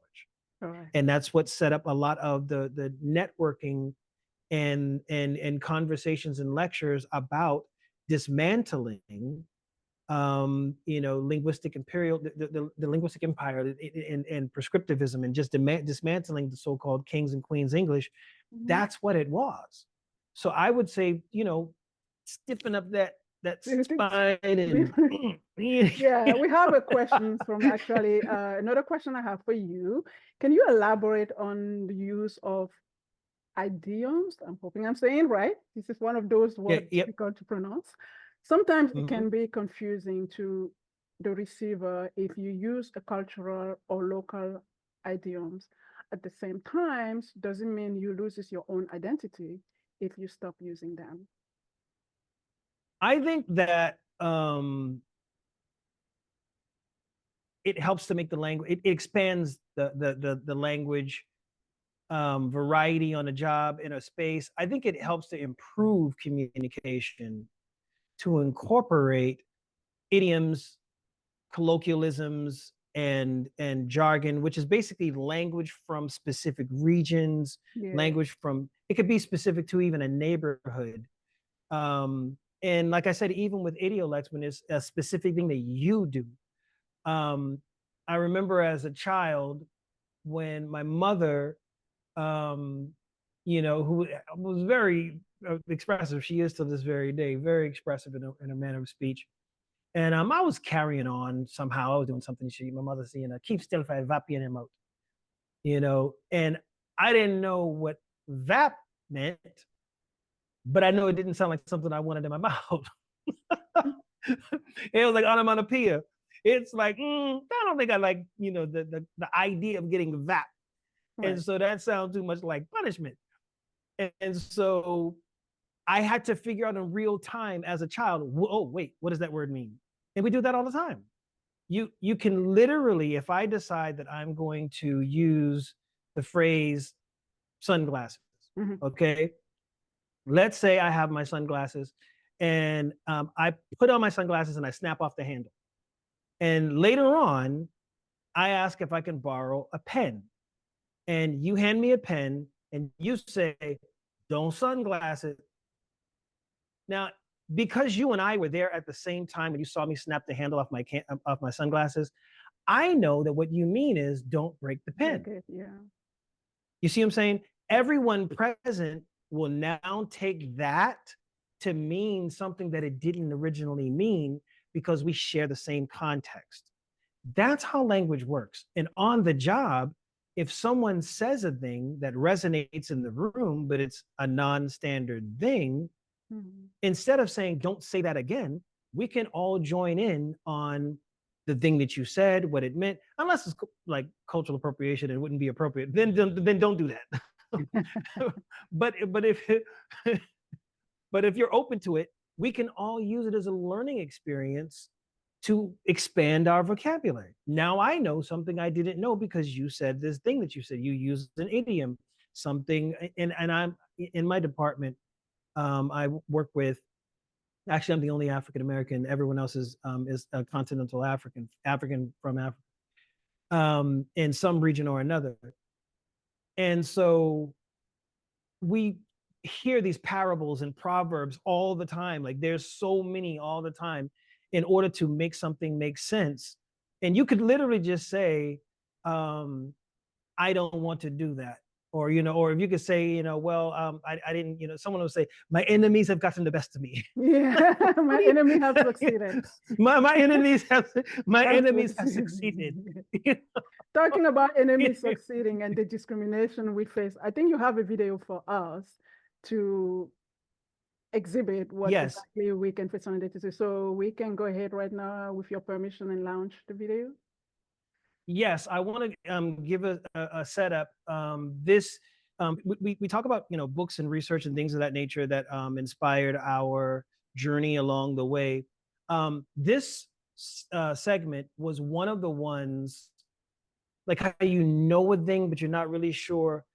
Correct. And that's what set up a lot of the networking and conversations and lectures about dismantling linguistic the linguistic empire and prescriptivism, and just dismantling the so-called kings and queens English. Mm-hmm. That's what it was. So I would say, stiffen up that spine and Yeah, we have a question from actually another question I have for you. Can you elaborate on the use of idioms? I'm hoping I'm saying right. This is one of those words yep. difficult to pronounce. Sometimes it Mhm. can be confusing to the receiver if you use a cultural or local idioms. At the same time, doesn't mean you loses your own identity if you stop using them. I think that it helps to make the language, it expands the language variety on a job, in a space. I think it helps to improve communication, to incorporate idioms, colloquialisms, and jargon, which is basically language from specific regions, Yeah. language from, it could be specific to even a neighborhood. And like I said, even with idiolects, when it's a specific thing that you do. I remember as a child when my mother, who was very expressive, she is to this very day, very expressive in a manner of speech. And I was carrying on somehow. I was doing something. My mother saying, "Keep still if I vap you in your mouth," and I didn't know what vap meant, but I know it didn't sound like something I wanted in my mouth. It was like onomatopoeia. It's like, I don't think I like, the idea of getting vap. Right. And so that sounds too much like punishment. And so I had to figure out in real time as a child, oh, wait, what does that word mean? And we do that all the time. You can literally, if I decide that I'm going to use the phrase sunglasses, okay? Let's say I have my sunglasses and I put on my sunglasses and I snap off the handle. And later on, I ask if I can borrow a pen. And you hand me a pen and you say, don't sunglass it. Now, because you and I were there at the same time and you saw me snap the handle off my sunglasses, I know that what you mean is don't break the pen. Okay, yeah. You see what I'm saying? Everyone present will now take that to mean something that it didn't originally mean, because we share the same context. That's how language works. And on the job, if someone says a thing that resonates in the room, but it's a non-standard thing, instead of saying, don't say that again, we can all join in on the thing that you said, what it meant, unless it's like cultural appropriation and it wouldn't be appropriate. Then don't do that. but if you're open to it, we can all use it as a learning experience to expand our vocabulary. Now I know something I didn't know because you said this thing that you said. You used an idiom, something, and I'm in my department. I work with. Actually, I'm the only African American. Everyone else is a continental African from Africa, in some region or another. And so we hear these parables and proverbs all the time. Like there's so many all the time, in order to make something make sense. And you could literally just say, I don't want to do that. Or, or if you could say, well, I didn't, someone will say, my enemies have gotten the best of me. Yeah, my enemy have succeeded. my enemies have Have succeeded. Talking about enemies succeeding and the discrimination we face, I think you have a video for us to exhibit what Yes. exactly we can face on identity. So we can go ahead right now with your permission and launch the video. Yes, I want to give a setup. We talk about books and research and things of that nature that inspired our journey along the way. This segment was one of the ones, like how you know a thing, but you're not really sure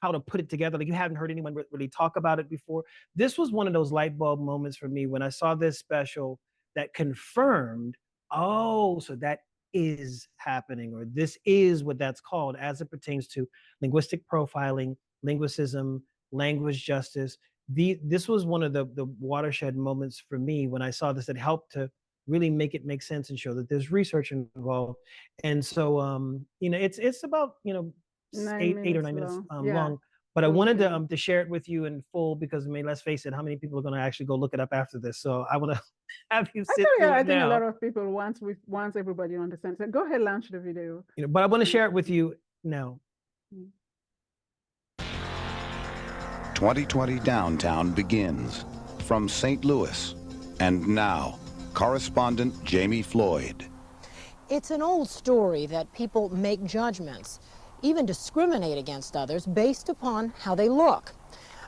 how to put it together. Like you haven't heard anyone really talk about it before. This was one of those light bulb moments for me when I saw this special that confirmed, oh, so that is happening, or this is what that's called as it pertains to linguistic profiling, linguicism, language justice. This was one of the watershed moments for me when I saw this that helped to really make it make sense and show that there's research involved. And so, it's about, 8 or 9 minutes long. But I wanted to share it with you in full because, I mean, let's face it, how many people are going to actually go look it up after this? So I want to have you sit through it I think now. a lot of people once everybody understands. So go ahead, launch the video. But I want to share it with you now. 2020 Downtown begins from St. Louis. And now, correspondent Jamie Floyd. It's an old story that people make judgments, even discriminate against others based upon how they look.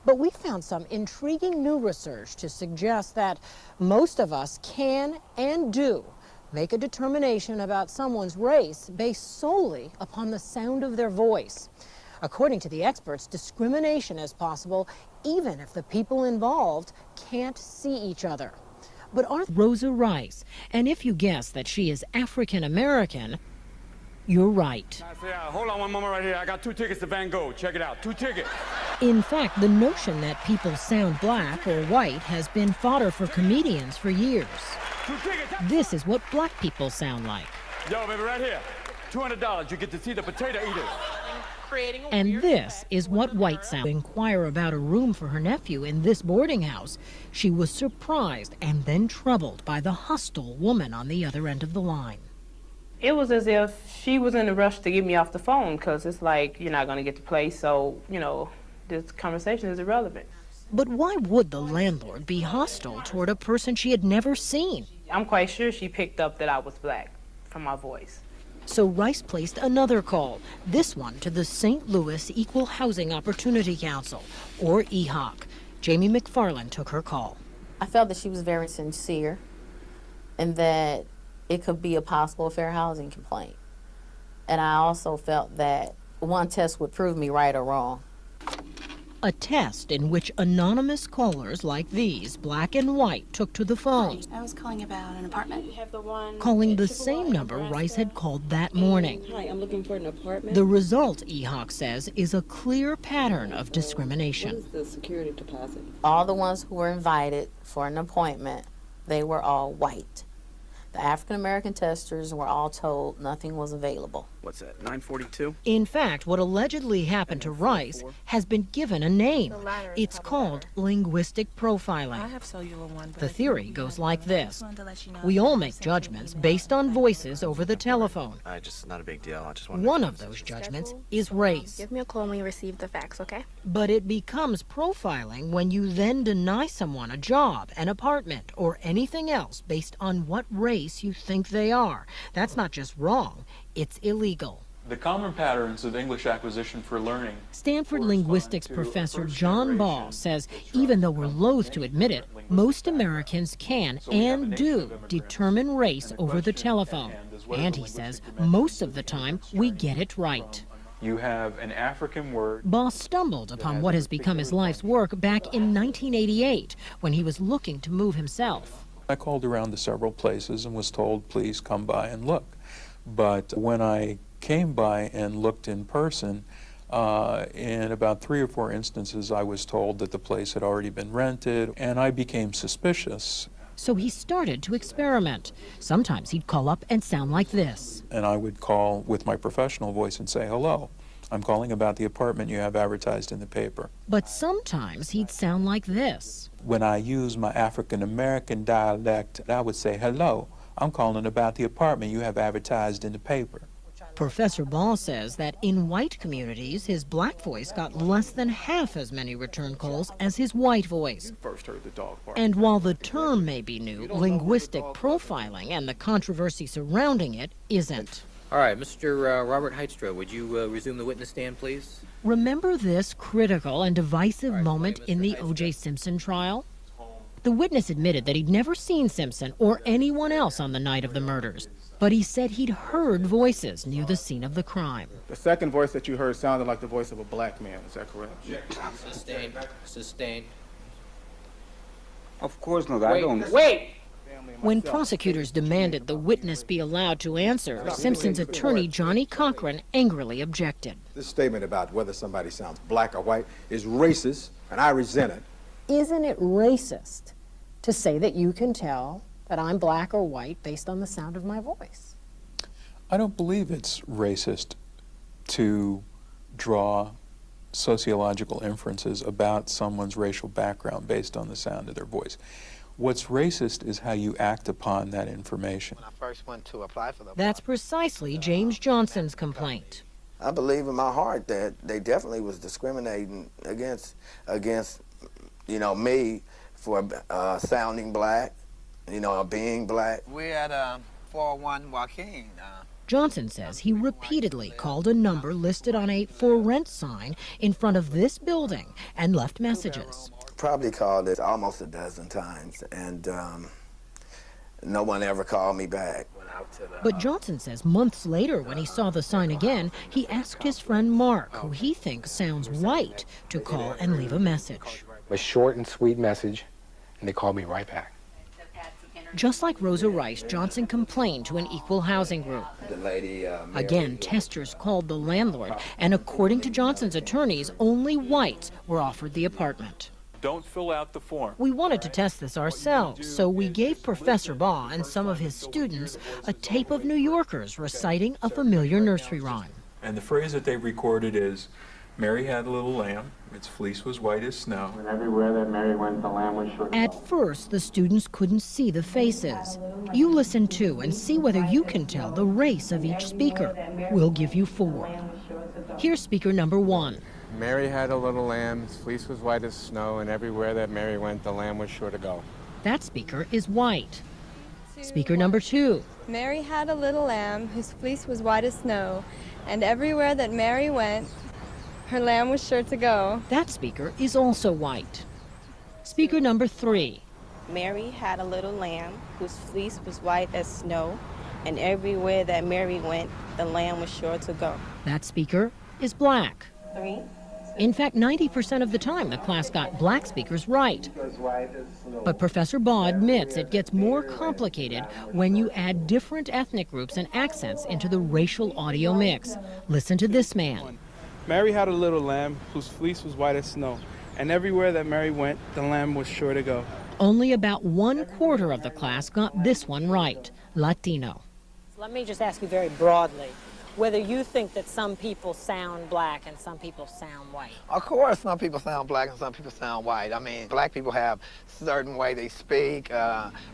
But we found some intriguing new research to suggest that most of us can and do make a determination about someone's race based solely upon the sound of their voice. According to the experts, discrimination is possible even if the people involved can't see each other. But Rosa Rice, and if you guess that she is African American, you're right. Hold on one moment right here. I got 2 tickets to Van Gogh. Check it out. 2 tickets. In fact, the notion that people sound black or white has been fodder for comedians for years. 2 tickets. This is what black people sound like. Yo, baby, right here. $200. You get to see the potato eaters. And this is what white sound. To inquire about a room for her nephew in this boarding house, she was surprised and then troubled by the hostile woman on the other end of the line. It was as if she was in a rush to get me off the phone because it's like, you're not going to get the place, so, this conversation is irrelevant. But why would the landlord be hostile toward a person she had never seen? I'm quite sure she picked up that I was black from my voice. So Rice placed another call, this one to the St. Louis Equal Housing Opportunity Council, or EHOC. Jamie McFarland took her call. I felt that she was very sincere and that it could be a possible fair housing complaint. And I also felt that one test would prove me right or wrong. A test in which anonymous callers like these, black and white, took to the phone. I was calling about an apartment. Calling the same number Rice had called that morning. Hi, I'm looking for an apartment. The result, EHOC says, is a clear pattern of discrimination. What is the security deposit? All the ones who were invited for an appointment, they were all white. The African-American testers were all told nothing was available. What's that, 942? In fact, what allegedly happened to Rice has been given a name. It's called linguistic profiling. I have cellular one. The theory goes like this. We all make judgments based on voices over the telephone. Just not a big deal. I just want One of those judgments is race. Give me a call when you receive the facts, okay? But it becomes profiling when you then deny someone a job, an apartment, or anything else based on what race you think they are. That's not just wrong, it's illegal. The common patterns of English acquisition for learning. Stanford linguistics professor John Ball says even though we're loath to admit it, most Americans can and do determine race over the telephone. And he says most of the time we get it right. You have an African word. Ball stumbled upon what has become his life's work back in 1988 when he was looking to move himself. I called around to several places and was told, please come by and look. But when I came by and looked in person, in about 3 or 4 instances, I was told that the place had already been rented, and I became suspicious. So he started to experiment. Sometimes he'd call up and sound like this. And I would call with my professional voice and say hello. I'm calling about the apartment you have advertised in the paper. But sometimes he'd sound like this. When I use my African American dialect, I would say, hello, I'm calling about the apartment you have advertised in the paper. Professor Ball says that in white communities, his black voice got less than half as many return calls as his white voice. First heard the dog bark. And while the term may be new, linguistic profiling and the controversy surrounding it isn't. All right, Mr. Robert Heitstra, would you resume the witness stand, please? Remember this critical and divisive moment in the O.J. Simpson trial? The witness admitted that he'd never seen Simpson or anyone else on the night of the murders, but he said he'd heard voices near the scene of the crime. The second voice that you heard sounded like the voice of a black man, is that correct? Sustained. Sustained. Of course not, I don't. Wait! When prosecutors demanded the witness be allowed to answer, Simpson's attorney, Johnny Cochran, angrily objected. This statement about whether somebody sounds black or white is racist, and I resent it. Isn't it racist to say that you can tell that I'm black or white based on the sound of my voice? I don't believe it's racist to draw sociological inferences about someone's racial background based on the sound of their voice. What's racist is how you act upon that information. When I first went to apply for the That's precisely James Johnson's complaint. I believe in my heart that they definitely was discriminating against you know, me for sounding black, you know, being black. We're at 401 Joaquin. Johnson says he repeatedly called a number listed on a for rent sign in front of this building and left messages. Probably called it almost a dozen times, and no one ever called me back. But Johnson says months later, when he saw the sign again, he asked his friend Mark, who he thinks sounds white, to call and leave a message. A short and sweet message, and they called me right back. Just like Rosa Rice, Johnson complained to an equal housing group. The lady, Again, testers called the landlord, and according to Johnson's attorneys, only whites were offered the apartment. Don't fill out the form. We wanted to test this ourselves, so we gave Professor Baugh and some of his students a tape of New Yorkers reciting a familiar nursery rhyme. And the phrase that they recorded is, Mary had a little lamb, its fleece was white as snow. And everywhere that Mary went, the lamb was sure to At go. first, the students couldn't see the faces. You listen too and see whether you can tell the race of each speaker. We'll give you 4. Here's speaker number 1. Mary had a little lamb, its fleece was white as snow, and everywhere that Mary went, the lamb was sure to go. That speaker is white. Speaker number 2. Mary had a little lamb whose fleece was white as snow, and everywhere that Mary went, her lamb was sure to go. That speaker is also white. Speaker number 3. Mary had a little lamb whose fleece was white as snow, and everywhere that Mary went, the lamb was sure to go. That speaker is black. 3. In fact, 90% of the time, the class got black speakers right. But Professor Baugh admits it gets more complicated when you add different ethnic groups and accents into the racial audio mix. Listen to this man. Mary had a little lamb whose fleece was white as snow, and everywhere that Mary went, the lamb was sure to go. Only about 1/4 of the class got this one right, Latino. Let me just ask you very broadly, whether you think that some people sound black and some people sound white. Of course, some people sound black and some people sound white. I mean, black people have a certain way they speak.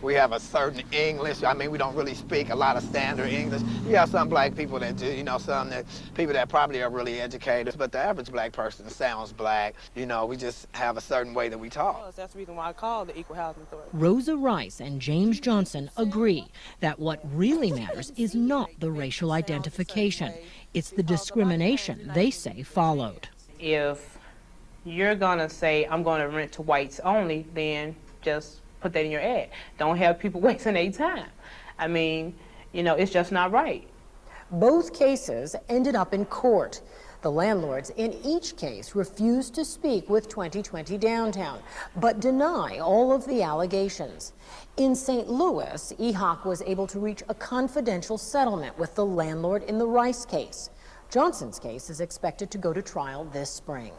We have a certain English. I mean, we don't really speak a lot of standard English. You have some black people that do, you know, people that probably are really educated, but the average black person sounds black. You know, we just have a certain way that we talk. That's the reason why I called the Equal Housing Authority. Rosa Rice and James Johnson agree that what really matters is not the racial identification. It's the discrimination they say followed. If you're gonna say, I'm gonna rent to whites only, then just put that in your ad. Don't have people wasting their time. I mean, you know, it's just not right. Both cases ended up in court. The landlords in each case refused to speak with 2020 Downtown, but deny all of the allegations. In St. Louis, EHOC was able to reach a confidential settlement with the landlord in the Rice case. Johnson's case is expected to go to trial this spring.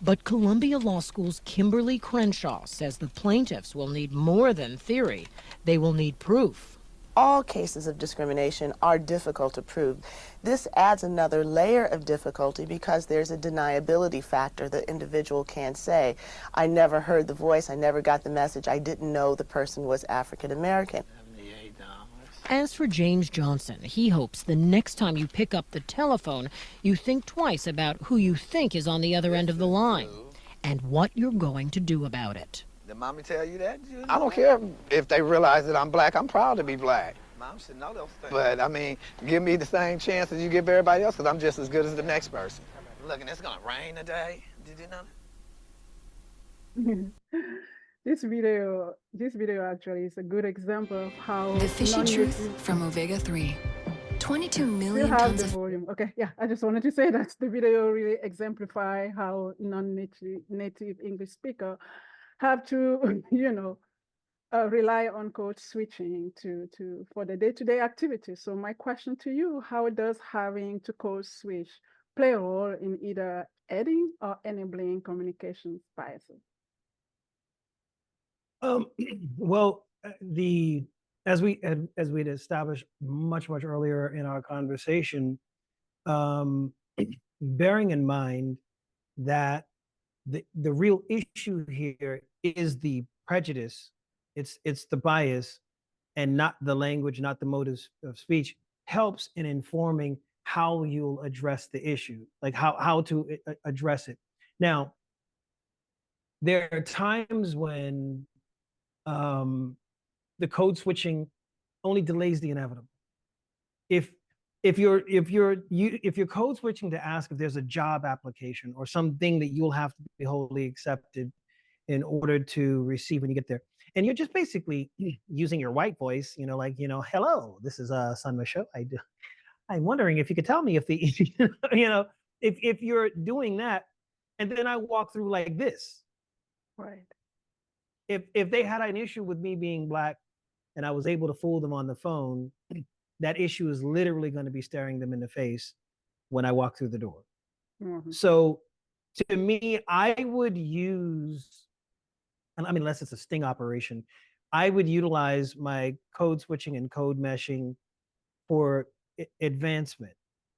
But Columbia Law School's Kimberly Crenshaw says the plaintiffs will need more than theory. They will need proof. all cases of discrimination are difficult to prove. This adds another layer of difficulty because there's a deniability factor. The individual can't say, I never heard the voice, I never got the message, I didn't know the person was African American. As for James Johnson, he hopes the next time you pick up the telephone, you think twice about who you think is on the other end of the line and what you're going to do about it. Did mommy tell you that? I don't care if they realize that I'm black. I'm proud to be black. Mom should know those things. But, I mean, give me the same chance as you give everybody else, because I'm just as good as the next person. Look, and it's going to rain today. Did you know that? This video actually is a good example of how The fishy truth non-native from Omega-3. 22 still million have tons the of volume. Okay, yeah, I just wanted to say that the video really exemplify how native English speaker have to, rely on code switching for the day-to-day activities. So my question to you, how does having to code switch play a role in either aiding or enabling communication biases? Well, as we'd established much earlier in our conversation, bearing in mind that the real issue here is the prejudice, it's the bias, and not the language, not the motives of speech, helps in informing how you'll address the issue, like how to address it. Now, there are times when the code switching only delays the inevitable. If you're code switching to ask if there's a job application or something that you'll have to be wholly accepted in order to receive when you get there, and you're just basically using your white voice, hello, this is Sunn M'Cheaux. I'm wondering if you could tell me if if you're doing that, and then I walk through like this. Right. If they had an issue with me being black and I was able to fool them on the phone, that issue is literally going to be staring them in the face when I walk through the door. Mm-hmm. So to me, I would use, and I mean, unless it's a sting operation, I would utilize my code switching and code meshing for advancement.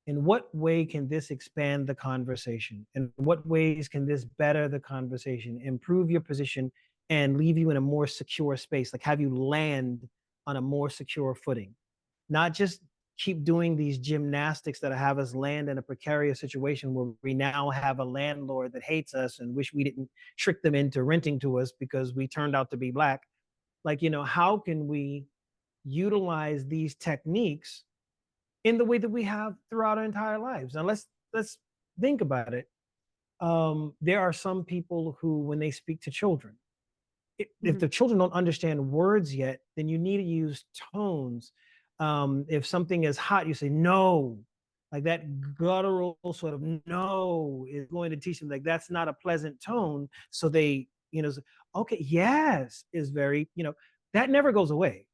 In what way can this expand the conversation? In what ways can this better the conversation, improve your position, and leave you in a more secure space, like have you land on a more secure footing? Not just keep doing these gymnastics that have us land in a precarious situation where we now have a landlord that hates us and wish we didn't trick them into renting to us because we turned out to be black. Like, how can we utilize these techniques in the way that we have throughout our entire lives? Now let's think about it. There are some people who, when they speak to children, if the children don't understand words yet, then you need to use tones. If something is hot, you say no, like that guttural sort of no is going to teach them like that's not a pleasant tone. So they, okay, yes is very, that never goes away.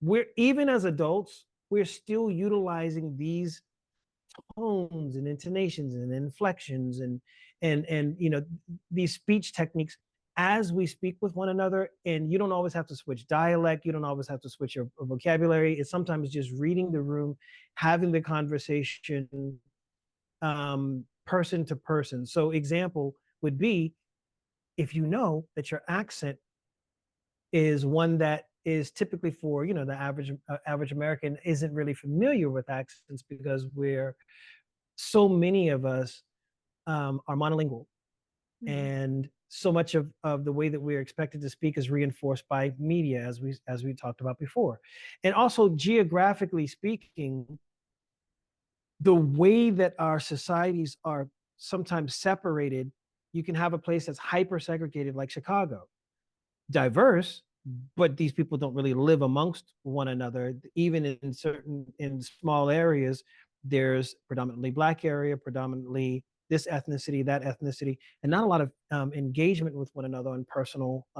We're, even as adults, we're still utilizing these tones and intonations and inflections and these speech techniques as we speak with one another. And you don't always have to switch dialect. You don't always have to switch your vocabulary. It's sometimes just reading the room, having the conversation person to person. So example would be, if you know that your accent is one that is typically for, the average American isn't really familiar with accents because so many of us are monolingual. Mm-hmm. And so much of the way that we're expected to speak is reinforced by media, as we talked about before. And also, geographically speaking, the way that our societies are sometimes separated, you can have a place that's hyper segregated like Chicago, diverse, but these people don't really live amongst one another. Even in small areas, there's predominantly black area, predominantly this ethnicity, that ethnicity, and not a lot of engagement with one another on a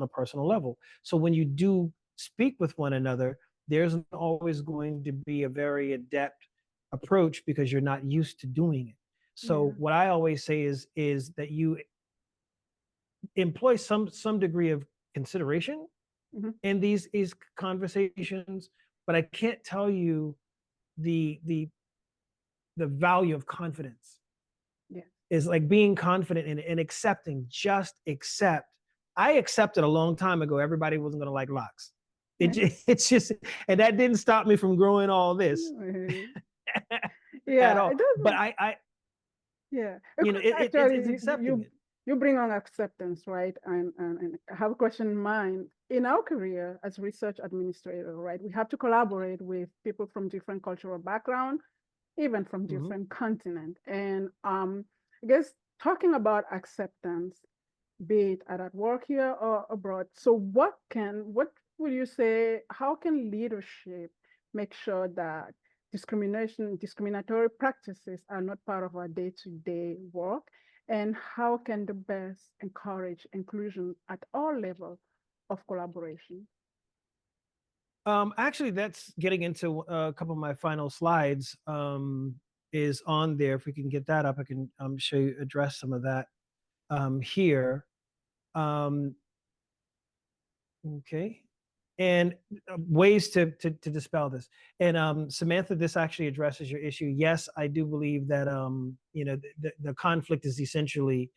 personal level. So when you do speak with one another, there's always going to be a very adept approach because you're not used to doing it. So what I always say is that you employ some degree of consideration in these conversations, but I can't tell you the value of confidence. Yeah. Is like being confident and accepting, just accept. I accepted a long time ago everybody wasn't going to like locks. It's just, and that didn't stop me from growing all this Yeah, at all. it doesn't. But I yeah, you know, because it's actually accepting it. you bring on acceptance, right? And I have a question in mind. In our career as research administrator, right, we have to collaborate with people from different cultural background, even from different continent. And I guess talking about acceptance, be it at work here or abroad. So what would you say, how can leadership make sure that discriminatory practices are not part of our day-to-day work? And how can the best encourage inclusion at all levels of collaboration? Actually, that's getting into a couple of my final slides. Is on there. If we can get that up, I can show you, address some of that here. Okay. And ways to dispel this. And Samantha, this actually addresses your issue. Yes, I do believe that you know, the conflict is essentially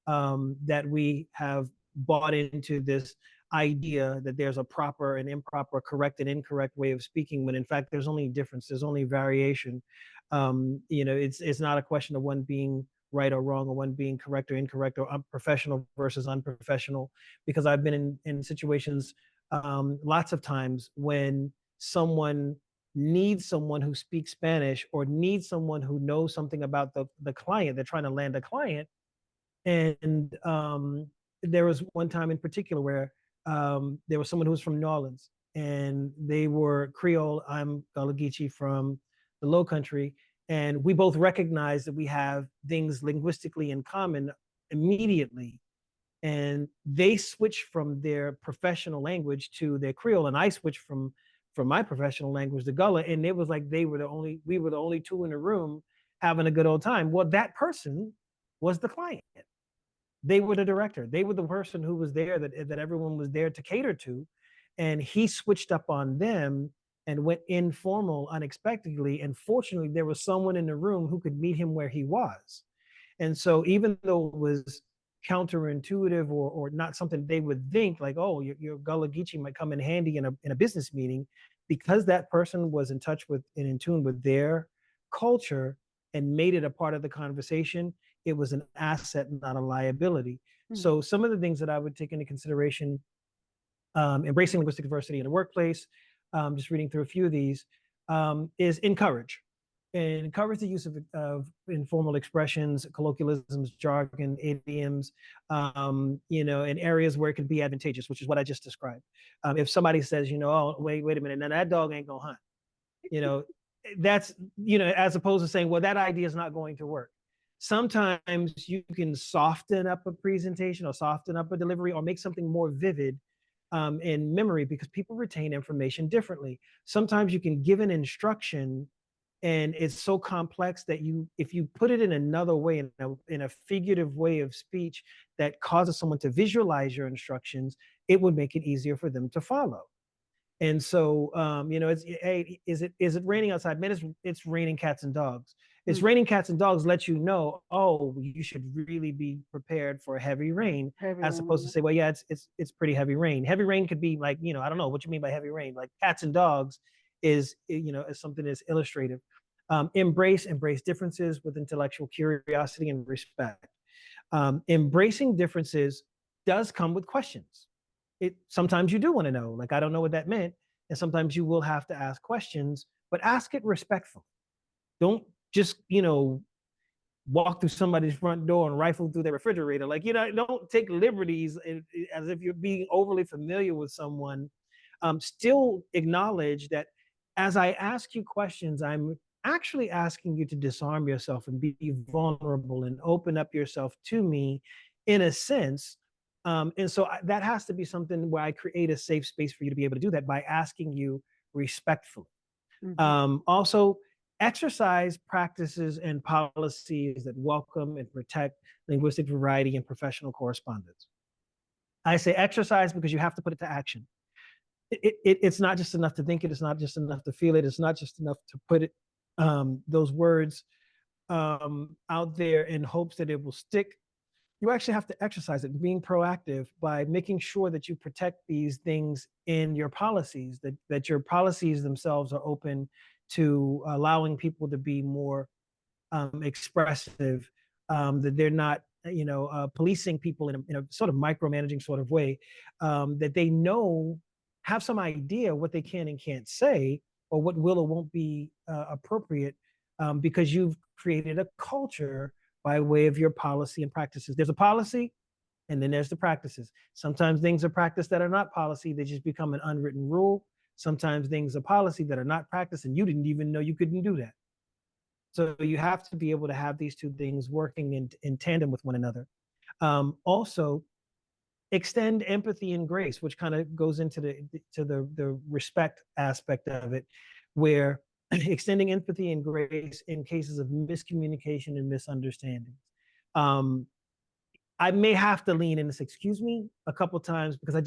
that we have bought into this idea that there's a proper and improper, correct and incorrect way of speaking, when in fact there's only difference, there's only variation. You know, it's not a question of one being right or wrong, or one being correct or incorrect, or professional versus unprofessional, because I've been in situations lots of times when someone needs someone who speaks Spanish, or needs someone who knows something about the client. They're trying to land a client. And there was one time in particular where there was someone who was from New Orleans, and they were Creole. I'm Gullah Geechee from the Low Country, and we both recognize that we have things linguistically in common immediately. And they switched from their professional language to their Creole, and I switched from my professional language to Gullah, and it was like we were the only two in the room having a good old time. Well, that person was the client. They were the director. They were the person who was there that everyone was there to cater to. And he switched up on them and went informal unexpectedly. And fortunately, there was someone in the room who could meet him where he was. And so even though it was counterintuitive, or not something they would think, like, oh, your Gullah Geechee might come in handy in a business meeting, because that person was in touch with and in tune with their culture and made it a part of the conversation, it was an asset, not a liability. So some of the things that I would take into consideration, embracing linguistic diversity in the workplace, just reading through a few of these, is encourage. And encourage the use of informal expressions, colloquialisms, jargon, idioms, you know, in areas where it could be advantageous, which is what I just described. If somebody says, you know, oh, wait a minute, now that dog ain't gonna hunt, you know, that's, you know, as opposed to saying, well, that idea is not going to work. Sometimes you can soften up a presentation, or soften up a delivery, or make something more vivid in memory, because people retain information differently. Sometimes you can give an instruction and it's so complex that if you put it in another way, in a figurative way of speech that causes someone to visualize your instructions, it would make it easier for them to follow. And so, you know, hey, is it raining outside? Man, it's raining cats and dogs. It's raining cats and dogs lets you know, oh, you should really be prepared for heavy rain, as opposed to say, well, yeah, it's pretty heavy rain. Heavy rain could be like, you know, I don't know what you mean by heavy rain. Like cats and dogs is, you know, is something that's illustrative. Embrace differences with intellectual curiosity and respect. Embracing differences does come with questions. Sometimes you do want to know, like, I don't know what that meant. And sometimes you will have to ask questions, but ask it respectfully. Don't just, you know, walk through somebody's front door and rifle through their refrigerator. Like, you know, don't take liberties as if you're being overly familiar with someone. Still acknowledge that as I ask you questions, I'm actually asking you to disarm yourself and be vulnerable and open up yourself to me in a sense. And so that has to be something where I create a safe space for you to be able to do that by asking you respectfully. Also, exercise practices and policies that welcome and protect linguistic variety and professional correspondence. I say exercise because you have to put it to action. it's not just enough to think it. It's not just enough to feel it. It's not just enough to put it, those words out there in hopes that it will stick. You actually have to exercise it, being proactive by making sure that you protect these things in your policies, that your policies themselves are open to allowing people to be more expressive, that they're not, policing people in a sort of micromanaging sort of way, that they know, have some idea what they can and can't say, or what will or won't be appropriate, because you've created a culture by way of your policy and practices. There's a policy, and then there's the practices. Sometimes things are practiced that are not policy, they just become an unwritten rule. Sometimes things are policy that are not practiced, and you didn't even know you couldn't do that. So you have to be able to have these two things working in tandem with one another. Also, extend empathy and grace, which kind of goes into the respect aspect of it, where extending empathy and grace in cases of miscommunication and misunderstandings. I may have to lean in and say, excuse me, a couple times, because I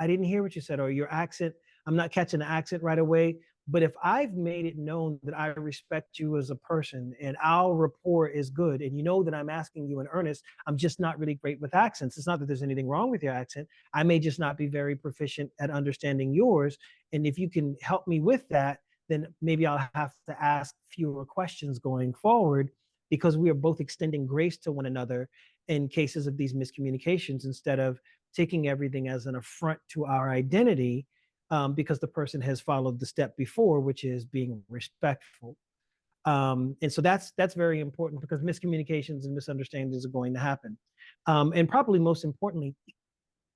didn't hear what you said, or your accent, I'm not catching the accent right away. But if I've made it known that I respect you as a person and our rapport is good, and you know that I'm asking you in earnest, I'm just not really great with accents. It's not that there's anything wrong with your accent. I may just not be very proficient at understanding yours. And if you can help me with that, then maybe I'll have to ask fewer questions going forward, because we are both extending grace to one another in cases of these miscommunications, instead of taking everything as an affront to our identity, because the person has followed the step before, which is being respectful. And so that's very important, because miscommunications and misunderstandings are going to happen. And probably most importantly,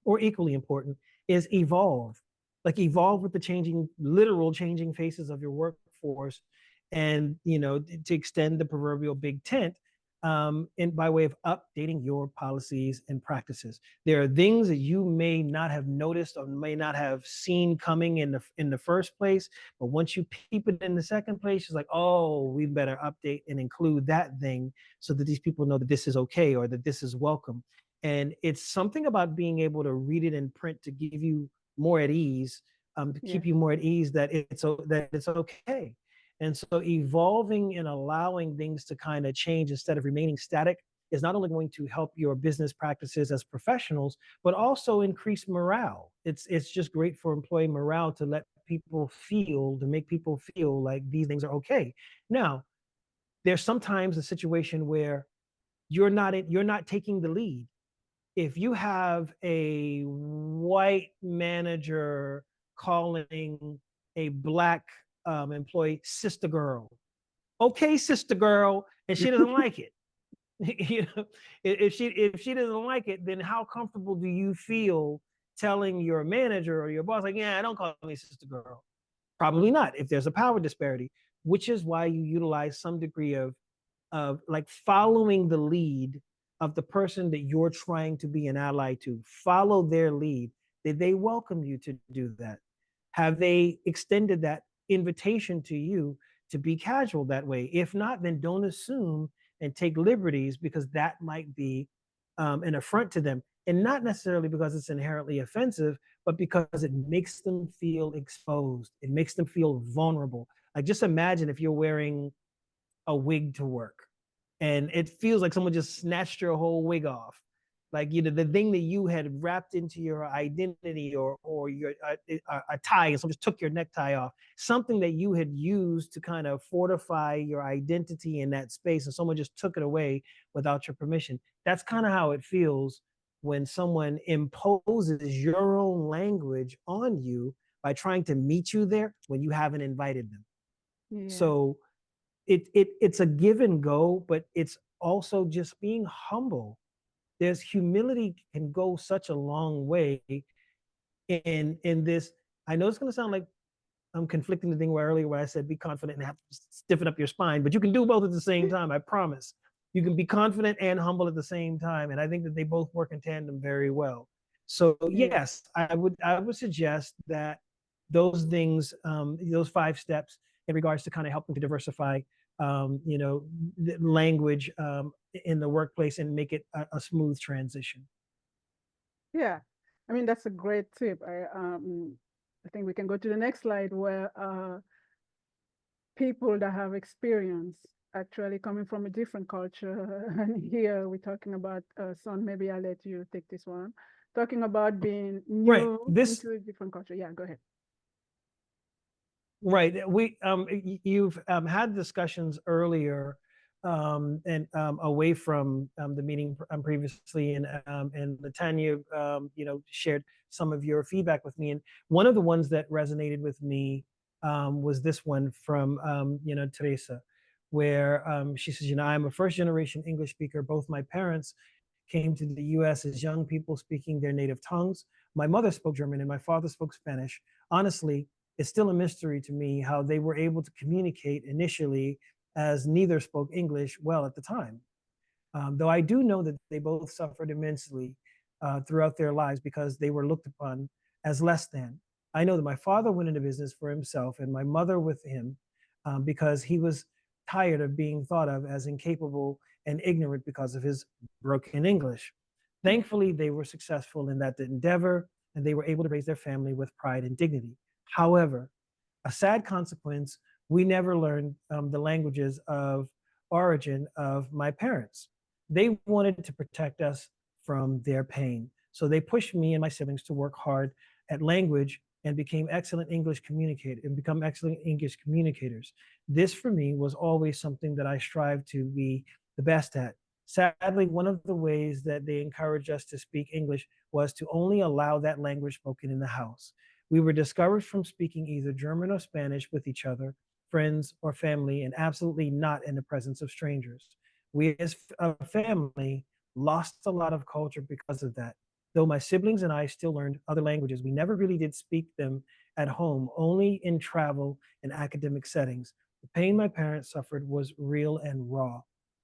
or equally important, is evolve. Like, evolve with the literal changing faces of your workforce, and to extend the proverbial big tent, and by way of updating your policies and practices. There are things that you may not have noticed or may not have seen coming in the first place, but once you peep it in the second place, it's like, oh, we better update and include that thing, so that these people know that this is okay, or that this is welcome. And it's something about being able to read it in print to give you more at ease, to keep you more at ease, that it's okay. And so evolving and allowing things to kind of change instead of remaining static is not only going to help your business practices as professionals, but also increase morale. It's just great for employee morale to make people feel like these things are okay. Now, there's sometimes a situation where you're not taking the lead. If you have a white manager calling a black employee sister girl, okay, sister girl, and she doesn't like it. If she doesn't like it, then how comfortable do you feel telling your manager or your boss, like, yeah, don't call me sister girl? Probably not, if there's a power disparity, which is why you utilize some degree of like following the lead of the person that you're trying to be an ally to. Follow their lead. Did they welcome you to do that? Have they extended that invitation to you to be casual that way? If not, then don't assume and take liberties, because that might be an affront to them. And not necessarily because it's inherently offensive, but because it makes them feel exposed. It makes them feel vulnerable. Like, just imagine if you're wearing a wig to work, and it feels like someone just snatched your whole wig off. Like, the thing that you had wrapped into your identity, or your a tie, and someone just took your necktie off. Something that you had used to kind of fortify your identity in that space, and someone just took it away without your permission. That's kind of how it feels when someone imposes your own language on you by trying to meet you there when you haven't invited them. Yeah. So it's a give and go, but it's also just being humble. There's humility can go such a long way in this. I know it's going to sound like I'm conflicting the thing where earlier where I said be confident and have to stiffen up your spine, but you can do both at the same time. I promise. You can be confident and humble at the same time, and I think that they both work in tandem very well. So yes, I would suggest that those things, those 5 steps in regards to kind of helping to diversify, the language in the workplace, and make it a smooth transition. Yeah, I mean, that's a great tip. I think we can go to the next slide where people that have experience actually coming from a different culture. And here we're talking about, Sunn, maybe I'll let you take this one. Talking about being Right. new This into a different culture. Yeah, go ahead. Right. You've had discussions earlier and away from the meeting previously, and Latanya, shared some of your feedback with me. And one of the ones that resonated with me was this one from, Teresa, where she says, I'm a first generation English speaker. Both my parents came to the US as young people speaking their native tongues. My mother spoke German and my father spoke Spanish. Honestly, it's still a mystery to me how they were able to communicate initially, as neither spoke English well at the time. Though I do know that they both suffered immensely throughout their lives because they were looked upon as less than. I know that my father went into business for himself and my mother with him because he was tired of being thought of as incapable and ignorant because of his broken English. Thankfully, they were successful in that endeavor and they were able to raise their family with pride and dignity. However, a sad consequence, we never learned the languages of origin of my parents. They wanted to protect us from their pain. So they pushed me and my siblings to work hard at language and became excellent English communicators and become excellent English communicators. This for me was always something that I strived to be the best at. Sadly, one of the ways that they encouraged us to speak English was to only allow that language spoken in the house. We were discouraged from speaking either German or Spanish with each other, friends, or family, and absolutely not in the presence of strangers. We as a family lost a lot of culture because of that. Though my siblings and I still learned other languages, we never really did speak them at home, only in travel and academic settings. The pain my parents suffered was real and raw.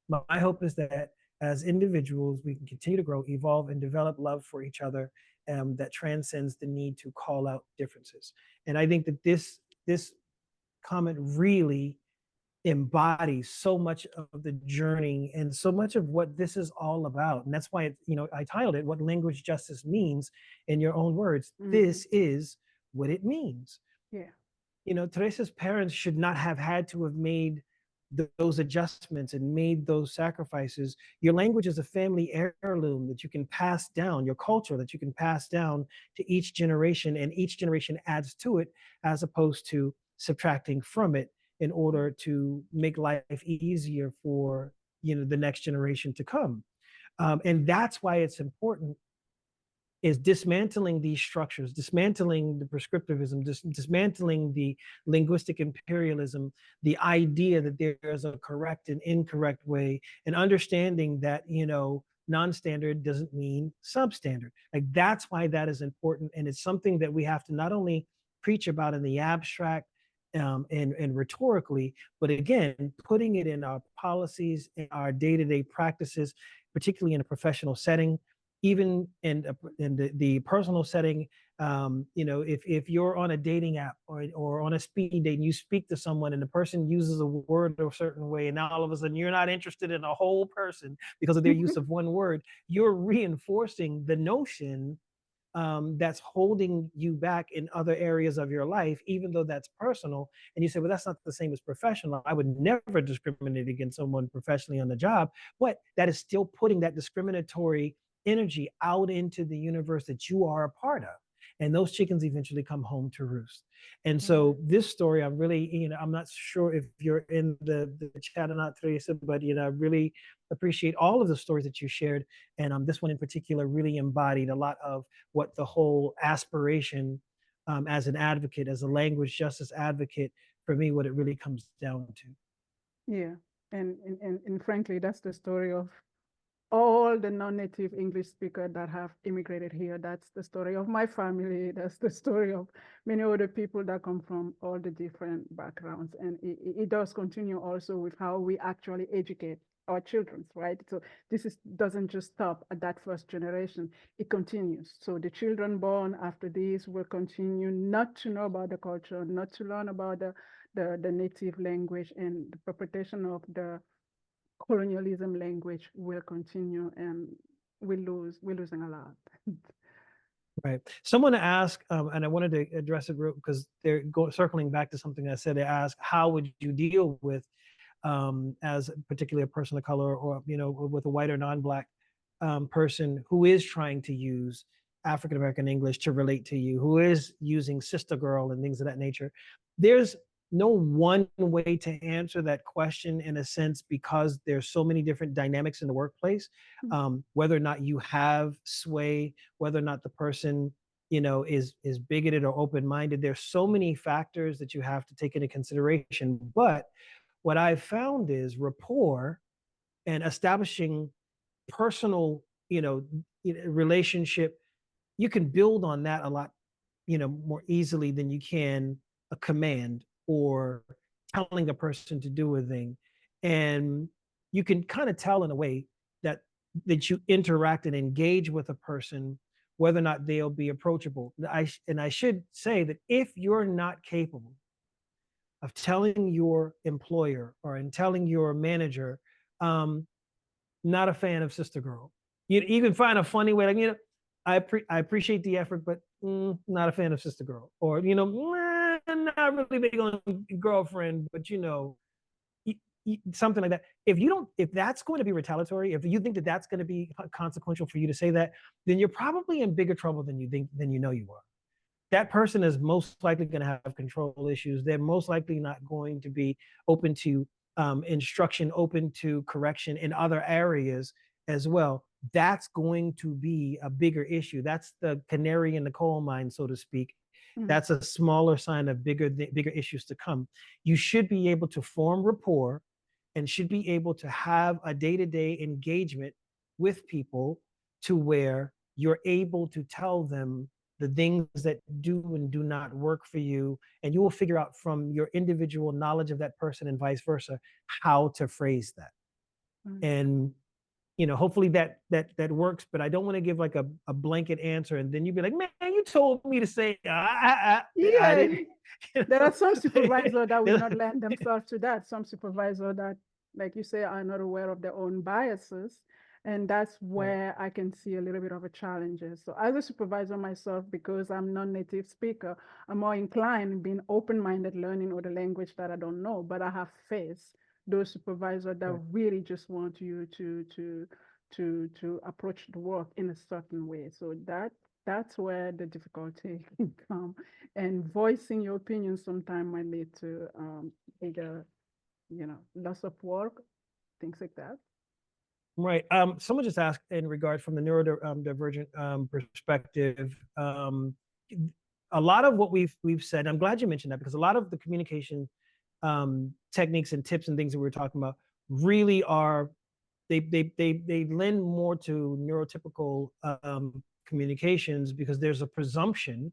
My hope is that as individuals, we can continue to grow, evolve, and develop love for each other that transcends the need to call out differences. And I think that this comment really embodies so much of the journey and so much of what this is all about. And that's why I titled it "What Language Justice Means." In your own words, this is what it means. Yeah. Teresa's parents should not have had to have made those adjustments and made those sacrifices. Your language is a family heirloom that you can pass down, your culture that you can pass down to each generation, and each generation adds to it as opposed to subtracting from it in order to make life easier for the next generation to come. And that's why it's important, is dismantling these structures, dismantling the prescriptivism, dismantling the linguistic imperialism, the idea that there's a correct and incorrect way, and understanding that, non-standard doesn't mean substandard. Like, that's why that is important. And it's something that we have to not only preach about in the abstract and rhetorically, but again, putting it in our policies, in our day-to-day practices, particularly in a professional setting, even in the personal setting. If you're on a dating app or on a speed date and you speak to someone and the person uses a word a certain way, and now all of a sudden you're not interested in a whole person because of their use of one word, you're reinforcing the notion that's holding you back in other areas of your life, even though that's personal. And you say, well, that's not the same as professional. I would never discriminate against someone professionally on the job. But that is still putting that discriminatory energy out into the universe that you are a part of. And those chickens eventually come home to roost. And so this story, I'm really, I'm not sure if you're in the chat or not, Teresa, but, I really appreciate all of the stories that you shared. And this one in particular really embodied a lot of what the whole aspiration as an advocate, as a language justice advocate, for me, what it really comes down to. Yeah. And frankly, that's the story of all the non-native English speakers that have immigrated here. That's the story of my family. That's the story of many other people that come from all the different backgrounds. And it does continue also with how we actually educate our children, right? So this doesn't just stop at that first generation. It continues. So the children born after this will continue not to know about the culture, not to learn about the native language, and the perpetration of the colonialism language will continue, and we're losing a lot. Right. Someone asked, and I wanted to address it because they're circling back to something I said. They asked, how would you deal with, as particularly a person of color, or with a white or non-black person who is trying to use African American English to relate to you, who is using sister girl and things of that nature. There's no one way to answer that question, in a sense, because there's so many different dynamics in the workplace. Whether or not you have sway, whether or not the person is bigoted or open-minded, there's so many factors that you have to take into consideration. But what I've found is rapport and establishing personal relationship, you can build on that a lot more easily than you can a command or telling a person to do a thing. And you can kind of tell in a way that you interact and engage with a person, whether or not they'll be approachable. And I should say that if you're not capable of telling your employer or in telling your manager, not a fan of sister girl. You can find a funny way, like, I appreciate the effort, but not a fan of sister girl. Or, not really big on girlfriend, but something like that. If that's going to be retaliatory, if you think that that's going to be consequential for you to say that, then you're probably in bigger trouble than you know you are. That person is most likely going to have control issues. They're most likely not going to be open to instruction, open to correction in other areas as well. That's going to be a bigger issue. That's the canary in the coal mine, so to speak. That's a smaller sign of bigger issues to come. You should be able to form rapport and should be able to have a day-to-day engagement with people to where you're able to tell them the things that do and do not work for you, and you will figure out from your individual knowledge of that person and vice versa how to phrase that. And hopefully that works, but I don't want to give like a blanket answer and then you'd be like, man, you told me to say I didn't. There are some supervisors that will not lend themselves to that. Some supervisors that, like you say, are not aware of their own biases. And that's where I can see a little bit of a challenge. So as a supervisor myself, because I'm non-native speaker, I'm more inclined in being open-minded, learning other language that I don't know, but I have faced those supervisors that really just want you to approach the work in a certain way. So that's where the difficulty can come. And voicing your opinion sometimes might lead to either, loss of work, things like that. Right. Someone just asked in regard from the neurodivergent perspective. A lot of what we've said, I'm glad you mentioned that, because a lot of the communication techniques and tips and things that we were talking about really are, they lend more to neurotypical communications, because there's a presumption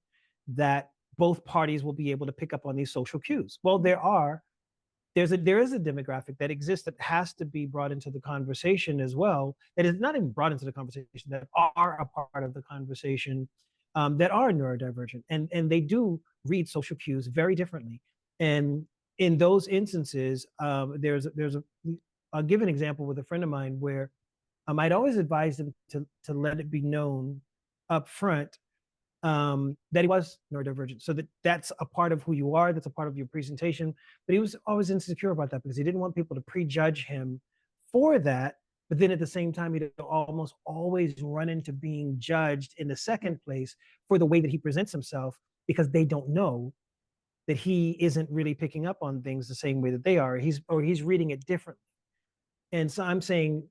that both parties will be able to pick up on these social cues. Well, there is a demographic that exists that has to be brought into the conversation as well, that is not even brought into the conversation, that are a part of the conversation, that are neurodivergent, and they do read social cues very differently. And in those instances, I'll give an example with a friend of mine where I'd always advise him to let it be known up front that he was neurodivergent, so that's a part of who you are, that's a part of your presentation. But he was always insecure about that because he didn't want people to prejudge him for that. But then at the same time, he'd almost always run into being judged in the second place for the way that he presents himself, because they don't know that he isn't really picking up on things the same way that they are. He's reading it differently. And so I'm saying,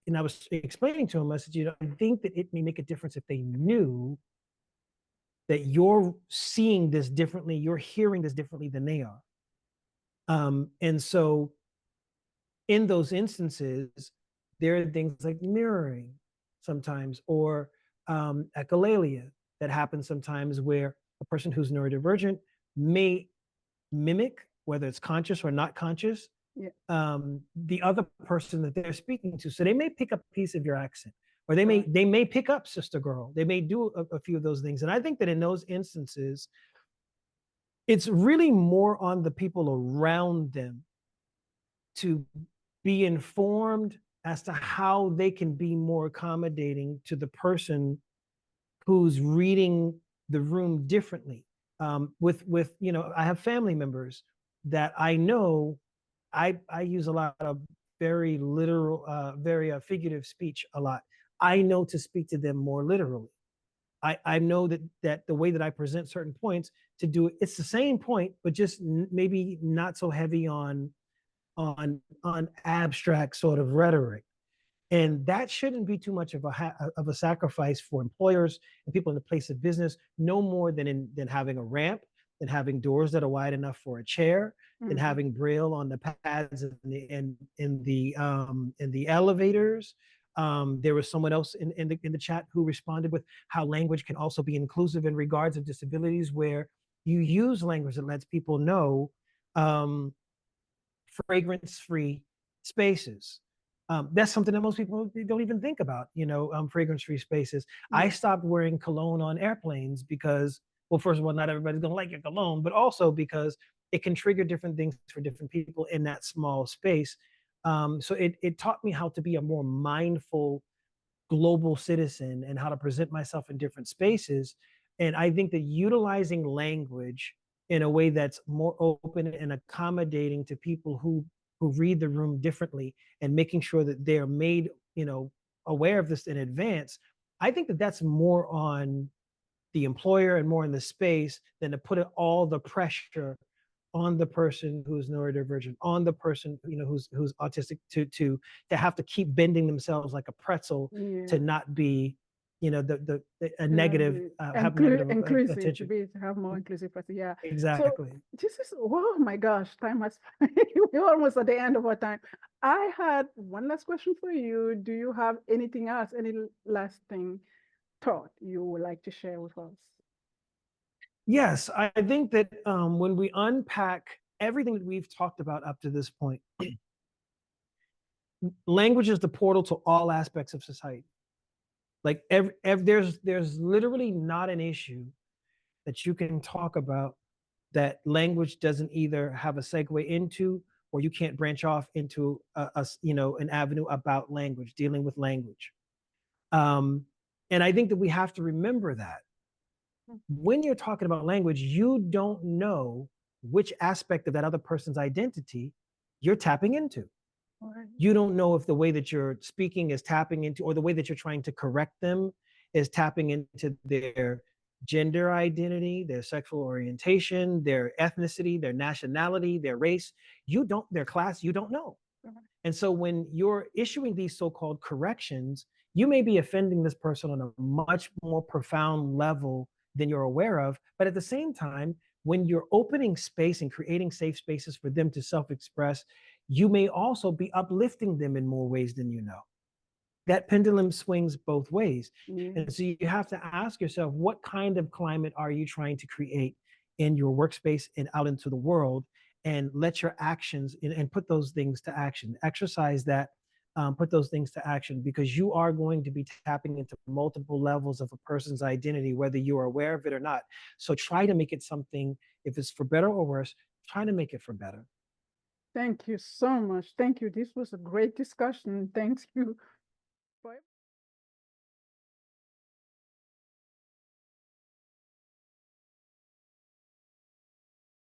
and I was explaining to him, I said, I think that it may make a difference if they knew that you're seeing this differently, you're hearing this differently than they are. And so in those instances, there are things like mirroring sometimes, or echolalia that happens sometimes, where a person who's neurodivergent may mimic, whether it's conscious or not conscious, the other person that they're speaking to. So they may pick up a piece of your accent, or they may pick up sister girl. They may do a few of those things. And I think that in those instances, it's really more on the people around them to be informed as to how they can be more accommodating to the person who's reading the room differently. With I have family members that I know. I use a lot of very literal, very figurative speech a lot. I know to speak to them more literally. I know that the way that I present certain points to do it, it's the same point, but just maybe not so heavy on abstract sort of rhetoric. And that shouldn't be too much of a sacrifice for employers and people in the place of business, no more than having a ramp, than having doors that are wide enough for a chair, than having Braille on the pads in the elevators. There was someone else in the chat who responded with how language can also be inclusive in regards of disabilities, where you use language that lets people know fragrance-free spaces. That's something that most people don't even think about, fragrance-free spaces. I stopped wearing cologne on airplanes because, well, first of all, not everybody's gonna like your cologne, but also because it can trigger different things for different people in that small space. So it taught me how to be a more mindful global citizen and how to present myself in different spaces. And I think that utilizing language in a way that's more open and accommodating to people who read the room differently, and making sure that they're made, aware of this in advance. I think that that's more on the employer and more in the space than to put all the pressure on the person who's neurodivergent, on the person who's autistic, to have to keep bending themselves like a pretzel to not be a negative have negative inclusive, attention. to have more inclusive person. Yeah. Exactly. So this is, oh my gosh, time has we're almost at the end of our time. I had one last question for you. Do you have anything else, any last thought you would like to share with us? Yes, I think that when we unpack everything that we've talked about up to this point, language is the portal to all aspects of society. Like there's literally not an issue that you can talk about that language doesn't either have a segue into, or you can't branch off into an avenue about language, dealing with language. And I think that we have to remember that when you're talking about language, you don't know which aspect of that other person's identity you're tapping into. You don't know if the way that you're speaking is tapping into, or the way that you're trying to correct them is tapping into their gender identity, their sexual orientation, their ethnicity, their nationality, their race. Their class, you don't know. And so when you're issuing these so-called corrections, you may be offending this person on a much more profound level than you're aware of. But at the same time, when you're opening space and creating safe spaces for them to self-express, you may also be uplifting them in more ways than you know. That pendulum swings both ways. And so you have to ask yourself, what kind of climate are you trying to create in your workspace and out into the world? And let your actions and put those things to action. Exercise that, put those things to action, because you are going to be tapping into multiple levels of a person's identity, whether you are aware of it or not. So try to make it something, if it's for better or worse, try to make it for better. Thank you so much. Thank you. This was a great discussion. Thank you.